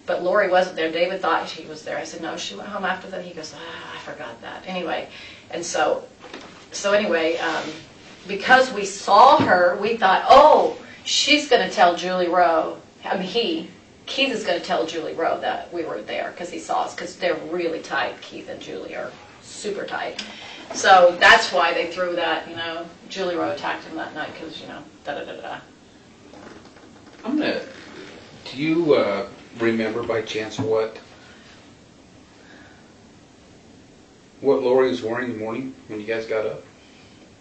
But Lori wasn't there. David thought she was there. I said, no, she went home after that. He goes, I forgot that. Anyway, and so anyway, because we saw her, we thought, oh, she's going to tell Julie Rowe. Keith is going to tell Julie Rowe that we were there because he saw us, because they're really tight. Keith and Julie are super tight. So that's why they threw that, you know, Julie Rowe attacked him that night because, you know, da-da-da-da. Do you remember by chance what Lori was wearing in the morning when you guys got up?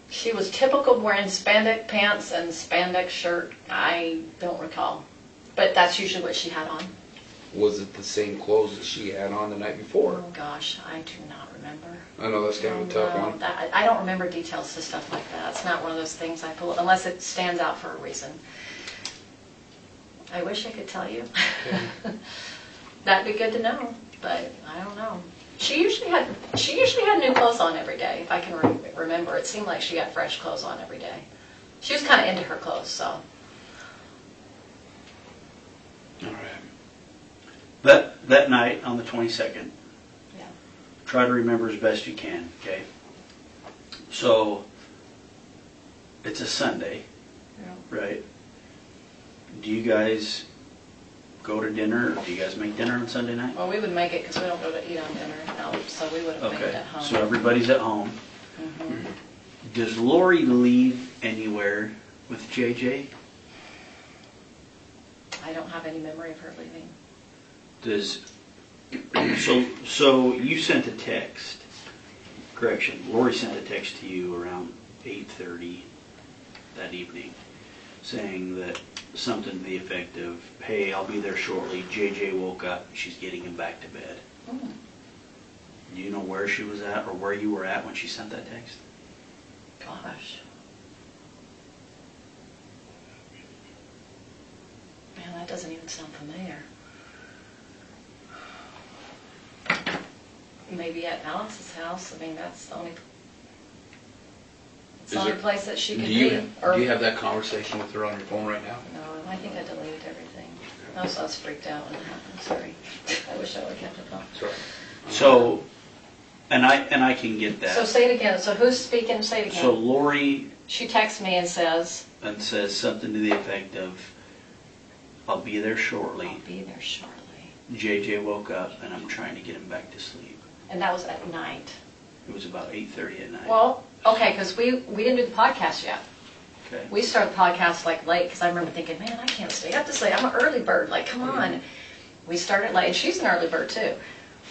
She was typical wearing spandex pants and spandex shirt. I don't recall. But that's usually what she had on. Was it the same clothes that she had on the night before? Oh gosh, I do not remember. I know that's kind of a tough one. I don't remember details to stuff like that. It's not one of those things I pull, unless it stands out for a reason. I wish I could tell you. Yeah. That'd be good to know, but I don't know. She usually had new clothes on every day, if I can remember. It seemed like she had fresh clothes on every day. She was kind of into her clothes, so. All right. That night on the 22nd, Yeah. try to remember as best you can, okay? So, it's a Sunday, Yeah. right? Do you guys go to dinner, or do you guys make dinner on Sunday night? Well, we would make it because we don't go to eat on dinner, no, so we would have made it Okay, at home. so everybody's at home. Mhm. Does Lori leave anywhere with JJ? I don't have any memory of her leaving. So you sent a text, correction, Lori sent a text to you around 8:30 that evening saying that something to the effect of, hey, I'll be there shortly, JJ woke up, she's getting him back to bed. Mm. Do you know where she was at or where you were at when she sent that text? Gosh. Man, that doesn't even sound familiar. Maybe at Alex's house. I mean, that's the only. It's the only place that she could be. Do you have that conversation with her on your phone right now? No, I think I deleted everything. I was freaked out when it happened. Sorry. I wish I would have kept it on. That's right. So And I can get that. So say it again. So who's speaking? Say it again. So Lori She texts me and says, something to the effect of, "I'll be there shortly. I'll be there shortly. JJ woke up and I'm trying to get him back to sleep." And that was at night. It was about 8:30 at night. Well, okay, because we didn't do the podcast yet. Okay. We started the podcast like late because I remember thinking, man, I can't stay up this late. I'm an early bird. Like, come on. We started late, and she's an early bird too.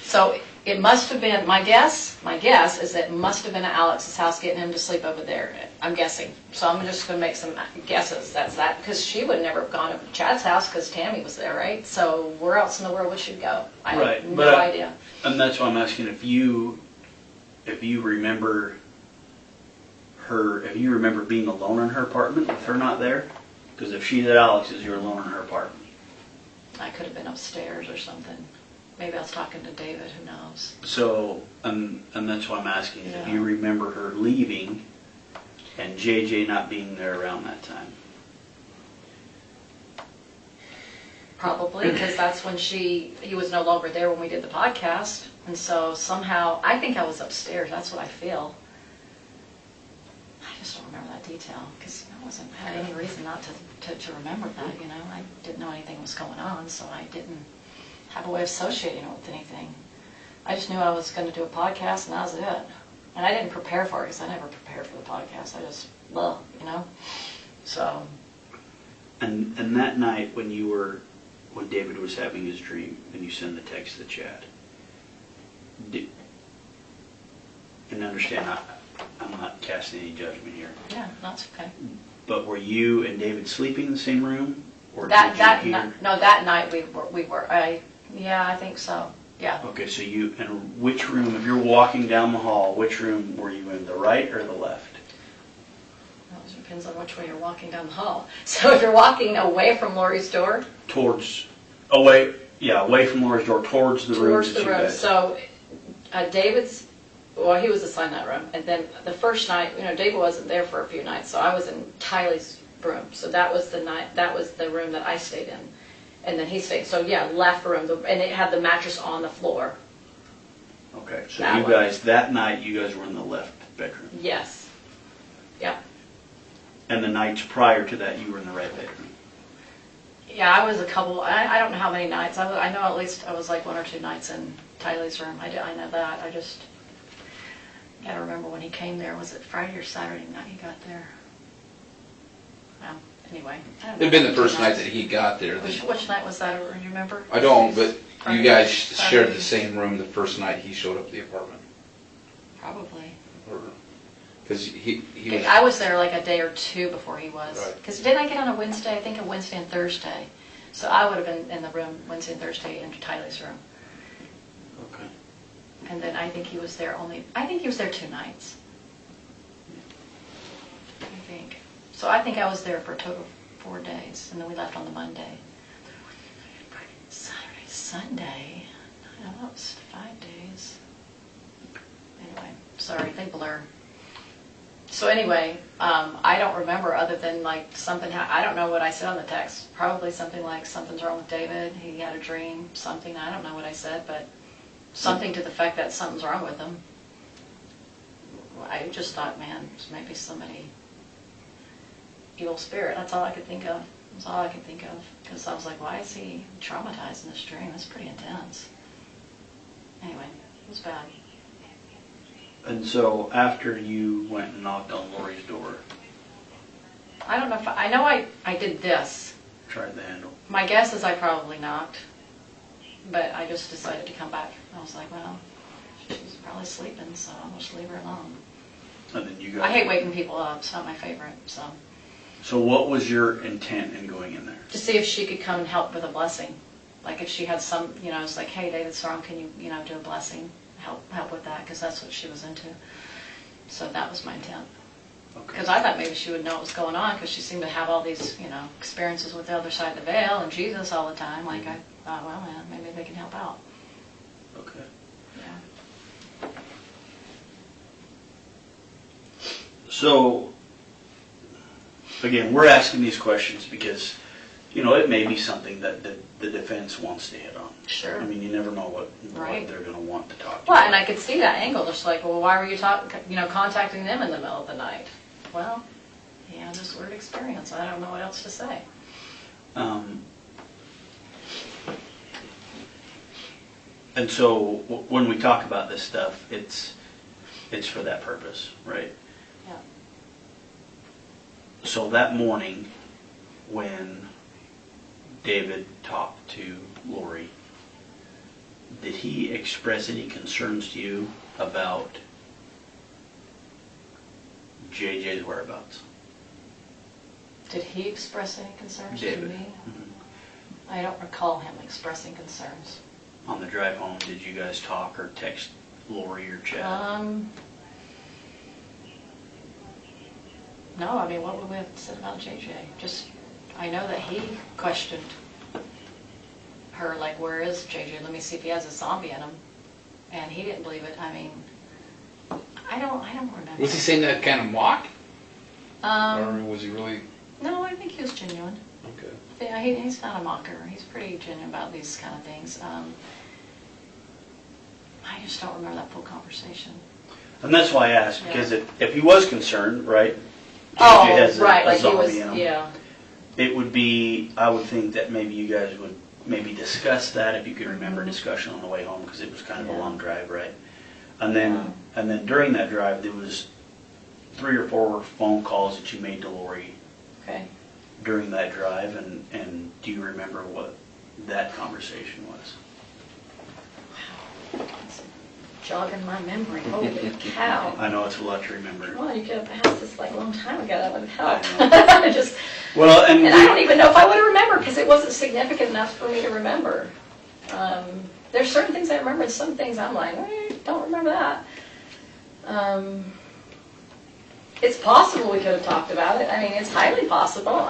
So it must have been, my guess is that it must have been at Alex's house getting him to sleep over there. I'm guessing. So I'm just going to make some guesses. That's that. Because she would never have gone to Chad's house because Tammy was there, right? So where else in the world would she go? I have no idea. And that's why I'm asking if you remember being alone in her apartment with her not there? Because if she's at Alex's, you're alone in her apartment. I could have been upstairs or something. Maybe I was talking to David, who knows? So, and that's why I'm asking if Yeah. you remember her leaving and JJ not being there around that time. Probably, because that's when he was no longer there when we did the podcast. And so somehow, I think I was upstairs. That's what I feel. I just don't remember that detail because I had any reason not to remember that, you know. I didn't know anything was going on, so I didn't have a way of associating it with anything. I just knew I was going to do a podcast, and that was it. And I didn't prepare for it because I never prepared for the podcast. I just, you know. So. And that night when David was having his dream and you send the text to Chad, and understand, I'm not casting any judgment here. Yeah, that's okay. But were you and David sleeping in the same room, or That night we were. I think so. Yeah. Okay, so and which room? If you're walking down the hall, which room were you in? The right or the left? Well, it depends on which way you're walking down the hall. So if you're walking away from Lori's door, away from Lori's door, towards the room. Towards the room. So David's. Well, he was assigned that room, and then the first night, you know, David wasn't there for a few nights, so I was in Tylee's room. So that was the night. That was the room that I stayed in, and then he stayed. So yeah, left room, and it had the mattress on the floor. Okay, so that night you guys were in the left bedroom. Yes. Yeah. And the nights prior to that, you were in the right bedroom. Yeah, I was a couple. I don't know how many nights. I know at least I was like 1 or 2 nights in Tylee's room. I know that. I just. I remember when he came there. Was it Friday or Saturday night he got there? Well, anyway. It'd been the first night that he got there. Which night was that? Do you remember? I don't, but you guys shared the same room the first night he showed up at the apartment. Probably. Because he was... I was there like a day or 2 before he was. Right. Because didn't I get on a Wednesday? I think a Wednesday and Thursday. So I would have been in the room Wednesday and Thursday in Tylee's room. Okay. And then I think he was there 2 nights. I think. So I think I was there for a total of 4 days, and then we left on the Monday. Saturday, Sunday, no, that was 5 days. Anyway, sorry, they blur. So anyway, I don't remember other than like something, I don't know what I said on the text. Probably something like, something's wrong with David, he had a dream, something, I don't know what I said, but something to the fact that something's wrong with him. I just thought, man, maybe somebody, evil spirit, that's all I could think of. That's all I could think of. Because I was like, why is he traumatized in this dream? That's pretty intense. Anyway, it was bad. And so after you went and knocked on Lori's door, I don't know if, I know I did this. tried the handle. My guess is I probably knocked. But I just decided to come back. I was like, well, she's probably sleeping, so I'll just leave her alone. And then you guys... I hate waking people up. It's not my favorite, so. So what was your intent in going in there? To see if she could come and help with a blessing. Like if she had some, you know, it's like, hey, David's wrong, can you, do a blessing? Help with that, because that's what she was into. So that was my intent. Okay. Because I thought maybe she would know what was going on, because she seemed to have all these, experiences with the other side of the veil and Jesus all the time. Like I thought, well, man, maybe they can help out. Okay. Yeah. So, again, we're asking these questions because it may be something that the defense wants to hit on. Sure. I mean, you never know what Right. they're going to want to talk to. Well, and I could see that angle. Just like, well, why were you contacting them in the middle of the night? Well, this weird experience. I don't know what else to say. And so when we talk about this stuff, it's for that purpose, right? Yeah. So that morning, when David talked to Lori, did he express any concerns to you about JJ's whereabouts? Did he express any concerns David. to me? Mhm. I don't recall him expressing concerns. On the drive home, did you guys talk or text Lori or chat? No, I mean, what would we have said about JJ? Just, I know that he questioned her, like, where is JJ? Let me see if he has a zombie in him. And he didn't believe it. I mean, I don't remember. Was he saying that kind of mock? Um, Or was he really? no, I think he was genuine. Okay. Yeah, he's not a mocker. He's pretty genuine about these kind of things. I just don't remember that full conversation. And that's why I asked, because if he was concerned, right? Oh, JJ has right, a like he zombie was, in him. yeah. It would be, I would think that maybe you guys would maybe discuss that if you could remember discussion on the way home, because it was kind of a Yeah. long drive, right? And then during that drive, there was 3 or 4 phone calls that you made to Lori Okay. during that drive, and do you remember what that conversation was? It's jogging my memory. Holy cow. I know it's a lot to remember. Well, you could have asked this like a long time ago. That would have I helped. Just, Well, and I don't even know if I would have remembered because it wasn't significant enough for me to remember. There's certain things I remember and some things I'm like, don't remember that. It's possible we could have talked about it. I mean, it's highly possible.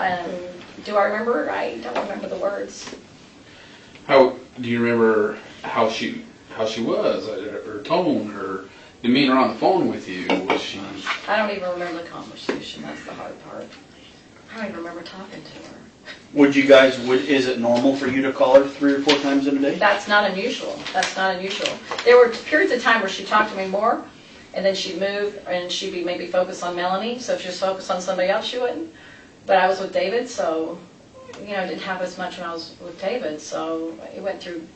Do I remember? I don't remember the words. How do you remember how she was? Her tone, her demeanor on the phone with you? Was she? I don't even remember the conversation. That's the hard part. I don't even remember talking to her. Would you guys, is it normal for you to call her 3 or 4 times in a day? That's not unusual. That's not unusual. There were periods of time where she talked to me more, and then she'd move, and she'd be maybe focused on Melanie. So if she was focused on somebody else, she wouldn't. But I was with David, so, I didn't have as much when I was with David. So it went through,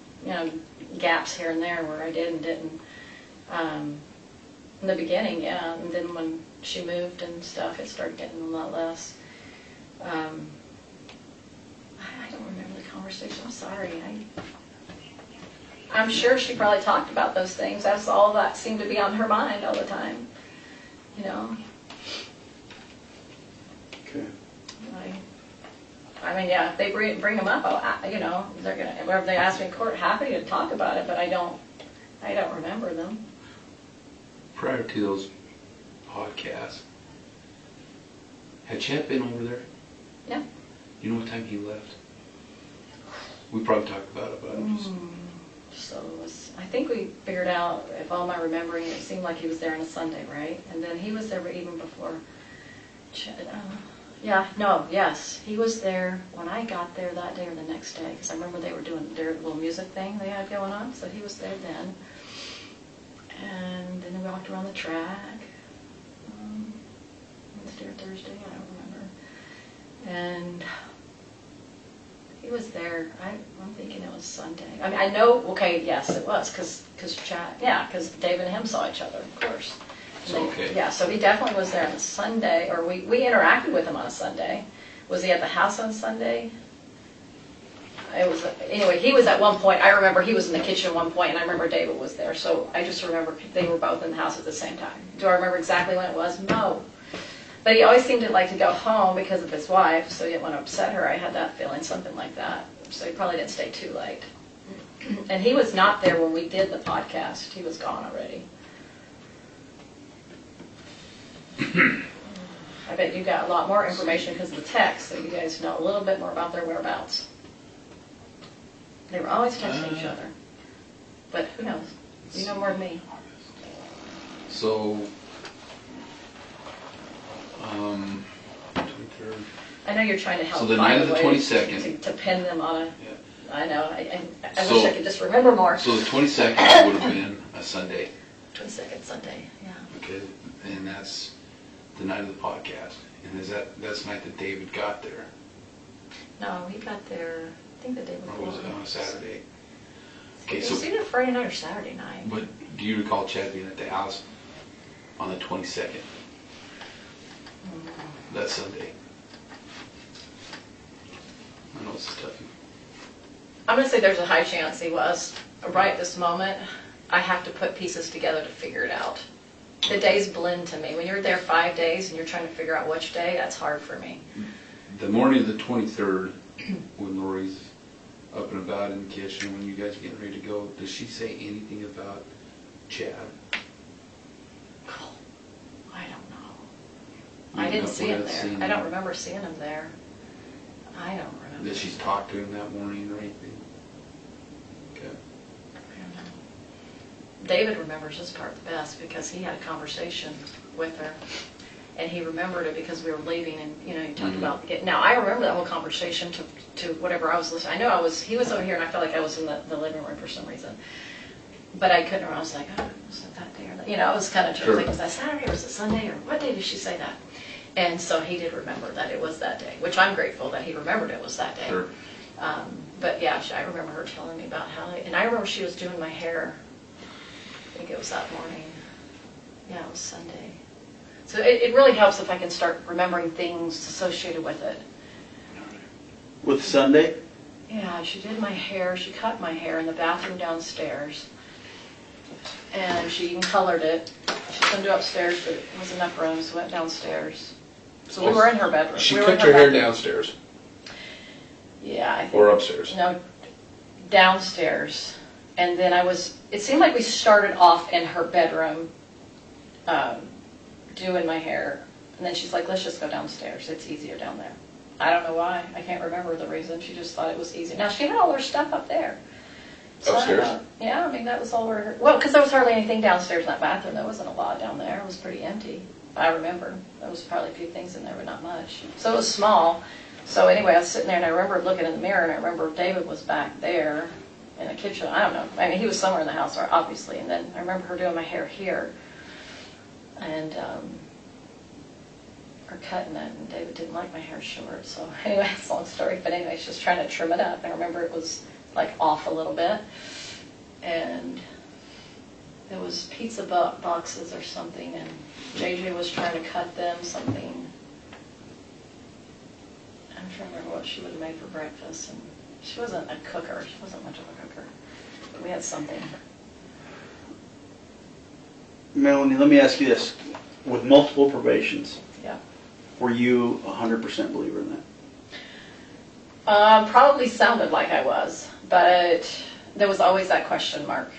gaps here and there where I did and didn't. In the beginning, yeah. And then when she moved and stuff, it started getting a lot less. I don't remember the conversation. I'm sorry. I'm sure she probably talked about those things. That's all that seemed to be on her mind all the time. Okay. I mean, yeah, if they bring them up, they're gonna. Whenever they ask me in court, happy to talk about it, but I don't remember them. Prior to those podcasts, had Chet been over there? Yeah. You know what time he left? We probably talked about it, but I'm just... So it was, I think we figured out, if all my remembering, it seemed like he was there on a Sunday, right? And then he was there even before. Yes, he was there when I got there that day or the next day, because I remember they were doing their little music thing they had going on, so he was there then. And then we walked around the track, Wednesday or Thursday, I don't remember. And he was there, I'm thinking it was Sunday. I mean, I know, okay, yes, it was, because David and him saw each other, of course. Okay. Yeah, so he definitely was there on a Sunday, or we interacted with him on a Sunday. Was he at the house on Sunday? Anyway, he was at one point, I remember he was in the kitchen at one point, and I remember David was there, so I just remember they were both in the house at the same time. Do I remember exactly when it was? No. But he always seemed to like to go home because of his wife, so he didn't want to upset her. I had that feeling, something like that. So he probably didn't stay too late. And he was not there when we did the podcast. He was gone already. I bet you got a lot more information because of the text, so you guys know a little bit more about their whereabouts. They were always texting each other. But who knows? You know more than me. So, 23rd. I know you're trying to help So the find night a of the way 22nd. to pin them on a, Yeah. I know, I So- wish I could just remember more. So the 22nd would have been a Sunday, 22nd Sunday, yeah. okay? And that's the night of the podcast. And that's the night that David got there? No, he got there, I think the day before. Or was it on a Saturday? Okay, It was so, either Friday night or Saturday night. but do you recall Chad being at the house on the 22nd? That Sunday? I know it's a toughie. I'm gonna say there's a high chance he was. Right this moment, I have to put pieces together to figure it out. The days blend to me. When you're there 5 days and you're trying to figure out which day, that's hard for me. The morning of the 23rd, when Lori's up and about in the kitchen, when you guys are getting ready to go, does she say anything about Chad? Oh, I don't know. I didn't see him there. I don't remember seeing him there. I don't remember. That she's talked to him that morning or anything? Okay. I don't know. David remembers this part the best because he had a conversation with her. And he remembered it because we were leaving and, you know, he talked about getting, now I remember that whole conversation to whatever I was listening. I know he was over here and I felt like I was in the living room for some reason. But I couldn't remember. I was like, oh, was it that day or that? You know, I was kind of trying to think, was that Saturday or was it Sunday or what day did she say that? And so he did remember that it was that day, which I'm grateful that he remembered it was that day. Sure. But yeah, I remember her telling me about how, and I remember she was doing my hair. I think it was that morning. Yeah, it was Sunday. So it really helps if I can start remembering things associated with it. With Sunday? Yeah, she did my hair. She cut my hair in the bathroom downstairs. And she even colored it. She couldn't do upstairs, but it was enough room, so went downstairs. So we were in her bedroom. She We were cut in her your hair bedroom. downstairs Yeah, I think. or upstairs? No, downstairs. And then it seemed like we started off in her bedroom doing my hair. And then she's like, let's just go downstairs. It's easier down there. I don't know why. I can't remember the reason. She just thought it was easier. Now, she had all her stuff up there. So Upstairs? yeah, I mean, that was all well, because there was hardly anything downstairs in that bathroom. There wasn't a lot down there. It was pretty empty. I remember. There was probably a few things in there, but not much. So it was small. So anyway, I was sitting there, and I remember looking in the mirror, and I remember David was back there in the kitchen. I don't know. I mean, he was somewhere in the house, obviously. And then I remember her doing my hair here, and her cutting it, and David didn't like my hair short. So anyway, it's a long story. But anyway, she's trying to trim it up. I remember it was like off a little bit, and there was pizza boxes or something, and JJ was trying to cut them something. I'm trying to remember what she would have made for breakfast, and she wasn't a cooker. She wasn't much of a cooker, but we had something. Melanie, let me ask you this. With multiple probations, Yeah. were you 100% believer in that? Probably sounded like I was, but there was always that question mark.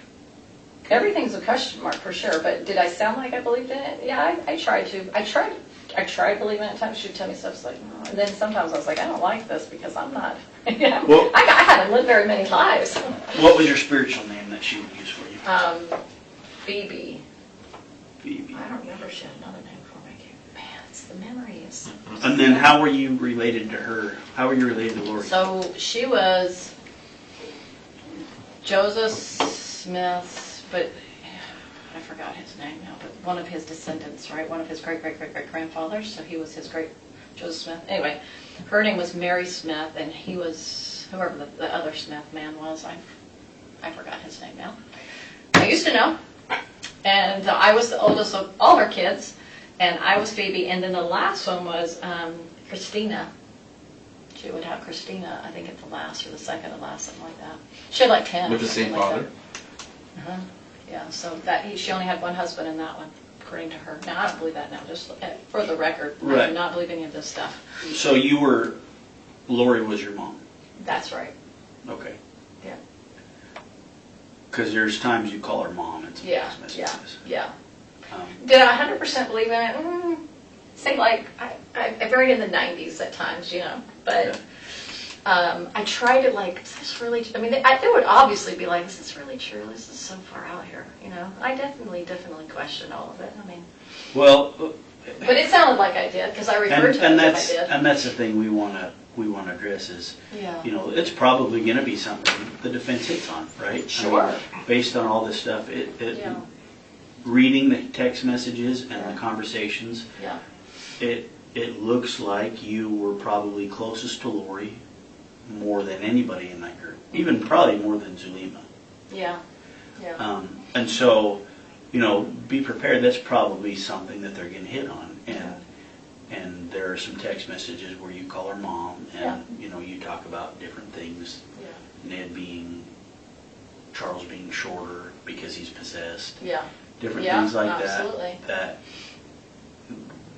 Everything's a question mark for sure, but did I sound like I believed in it? Yeah, I tried to. I tried believing it at times. She'd tell me stuff like, no. And then sometimes I was like, I don't like this because I'm not. Well, I haven't lived very many lives. What was your spiritual name that she would use for you? Phoebe. Phoebe. I don't remember if she had another name for me. Man, it's the memories. And then how were you related to her? How were you related to Lori? So she was Joseph Smith, but I forgot his name now, but one of his descendants, right? One of his great-great-great-great-grandfathers, so he was his great Joseph Smith. Anyway, her name was Mary Smith, and he was, whoever the other Smith man was, I forgot his name now. I used to know, and I was the oldest of all her kids, and I was Phoebe, and then the last one was Christina. She would have Christina, I think, at the last, or the second to last, something like that. She had like 10. With the same father? Uh-huh. Yeah, so she only had one husband in that one, according to her. Now, I don't believe that now, just for the record. Right. I do not believe any of this stuff. So Lori was your mom? That's right. Okay. Yeah. Because there's times you call her mom in some Yeah, text yeah, messages. yeah. Um, Did I 100% believe in it? Say like, I buried in the 90s at times, you know, but I tried to like, is this really, I mean, they would obviously be like, is this really true? This is so far out here, you know. I definitely questioned all of it. I mean. Well, But it sounded like I did, because I referred to it and as I did. and that's the thing we wanna address is, Yeah. you know, it's probably gonna be something the defense hits on, right? I mean, Sure. based on all this stuff, Yeah. reading the text messages and the conversations, Yeah. it looks like you were probably closest to Lori more than anybody in that group, even probably more than Zulema. Yeah. Yeah. And so, you know, be prepared, that's probably something that they're gonna hit on. And there are some text messages where you call her mom and, you know, you talk about different things. Yeah. Charles being shorter because he's possessed. Yeah. Different Yeah, things like absolutely.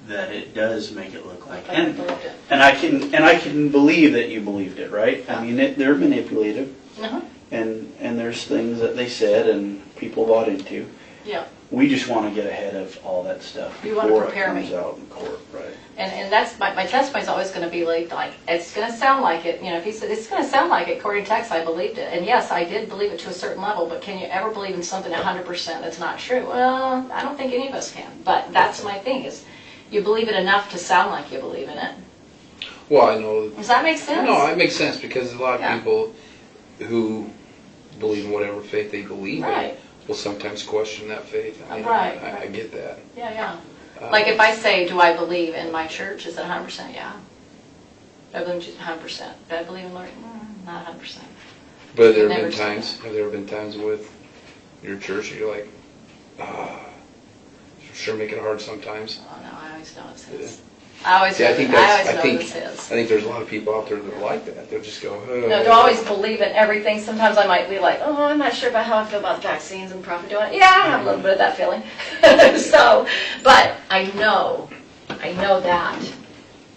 that it does make it look like. I believed it. And I can believe that you believed it, right? I mean, they're manipulative. Uh-huh. And there's things that they said and people bought into. Yeah. We just want to get ahead of all that stuff You want to before it prepare comes me. out in court, right? And that's, my testimony's always going to be like, it's going to sound like it, you know, if he said, it's going to sound like it, according to text, I believed it. And yes, I did believe it to a certain level, but can you ever believe in something 100% that's not true? Well, I don't think any of us can. But that's my thing, is you believe it enough to sound like you believe in it. Well, I know. Does that make sense? No, it makes sense because a lot of Yeah. people who believe in whatever faith they believe Right. in will sometimes question that faith. I mean, Right, I right. get that. Yeah. Like if I say, do I believe in my church? Is it 100%? Yeah. Do I believe in 100%? Do I believe in Lord? Not 100%. But there have Never been said times. Have there been times with your church that you're like, sure make it hard sometimes. Oh no, I always know it's his. I always See, know I think it's his. I think there's a lot of people out there that are like that. They'll just go, oh. No, to always believe in everything. Sometimes I might be like, oh, I'm not sure about how I feel about the vaccines and prophet doing it. Yeah, I have a little bit of that feeling. So, but I know that.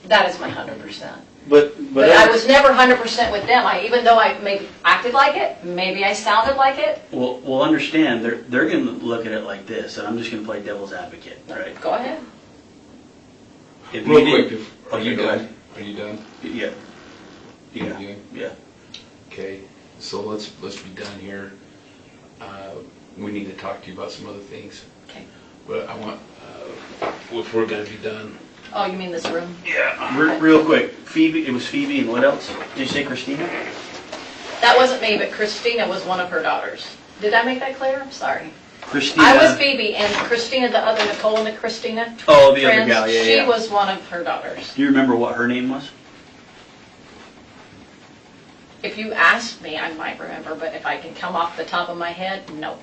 That is my 100%. But I was never 100% with them. Even though I maybe acted like it, maybe I sounded like it. Well, understand, they're going to look at it like this, and I'm just going to play devil's advocate, right? Go ahead. If Real you quick, did- are you go done? ahead. Are you done? Yeah. You Yeah. good? Yeah. Okay, so let's be done here. We need to talk to you about some other things. Okay. But I want, if we're gonna be done. Oh, you mean this room? Yeah. Real quick, Phoebe, it was Phoebe and what else? Did you say Christina? That wasn't me, but Christina was one of her daughters. Did I make that clear? I'm sorry. Christina. I was Phoebe, and Christina, the other Nicole and the Christina. Oh, the other friends, gal, yeah. She was one of her daughters. Do you remember what her name was? If you asked me, I might remember, but if I can come off the top of my head, no.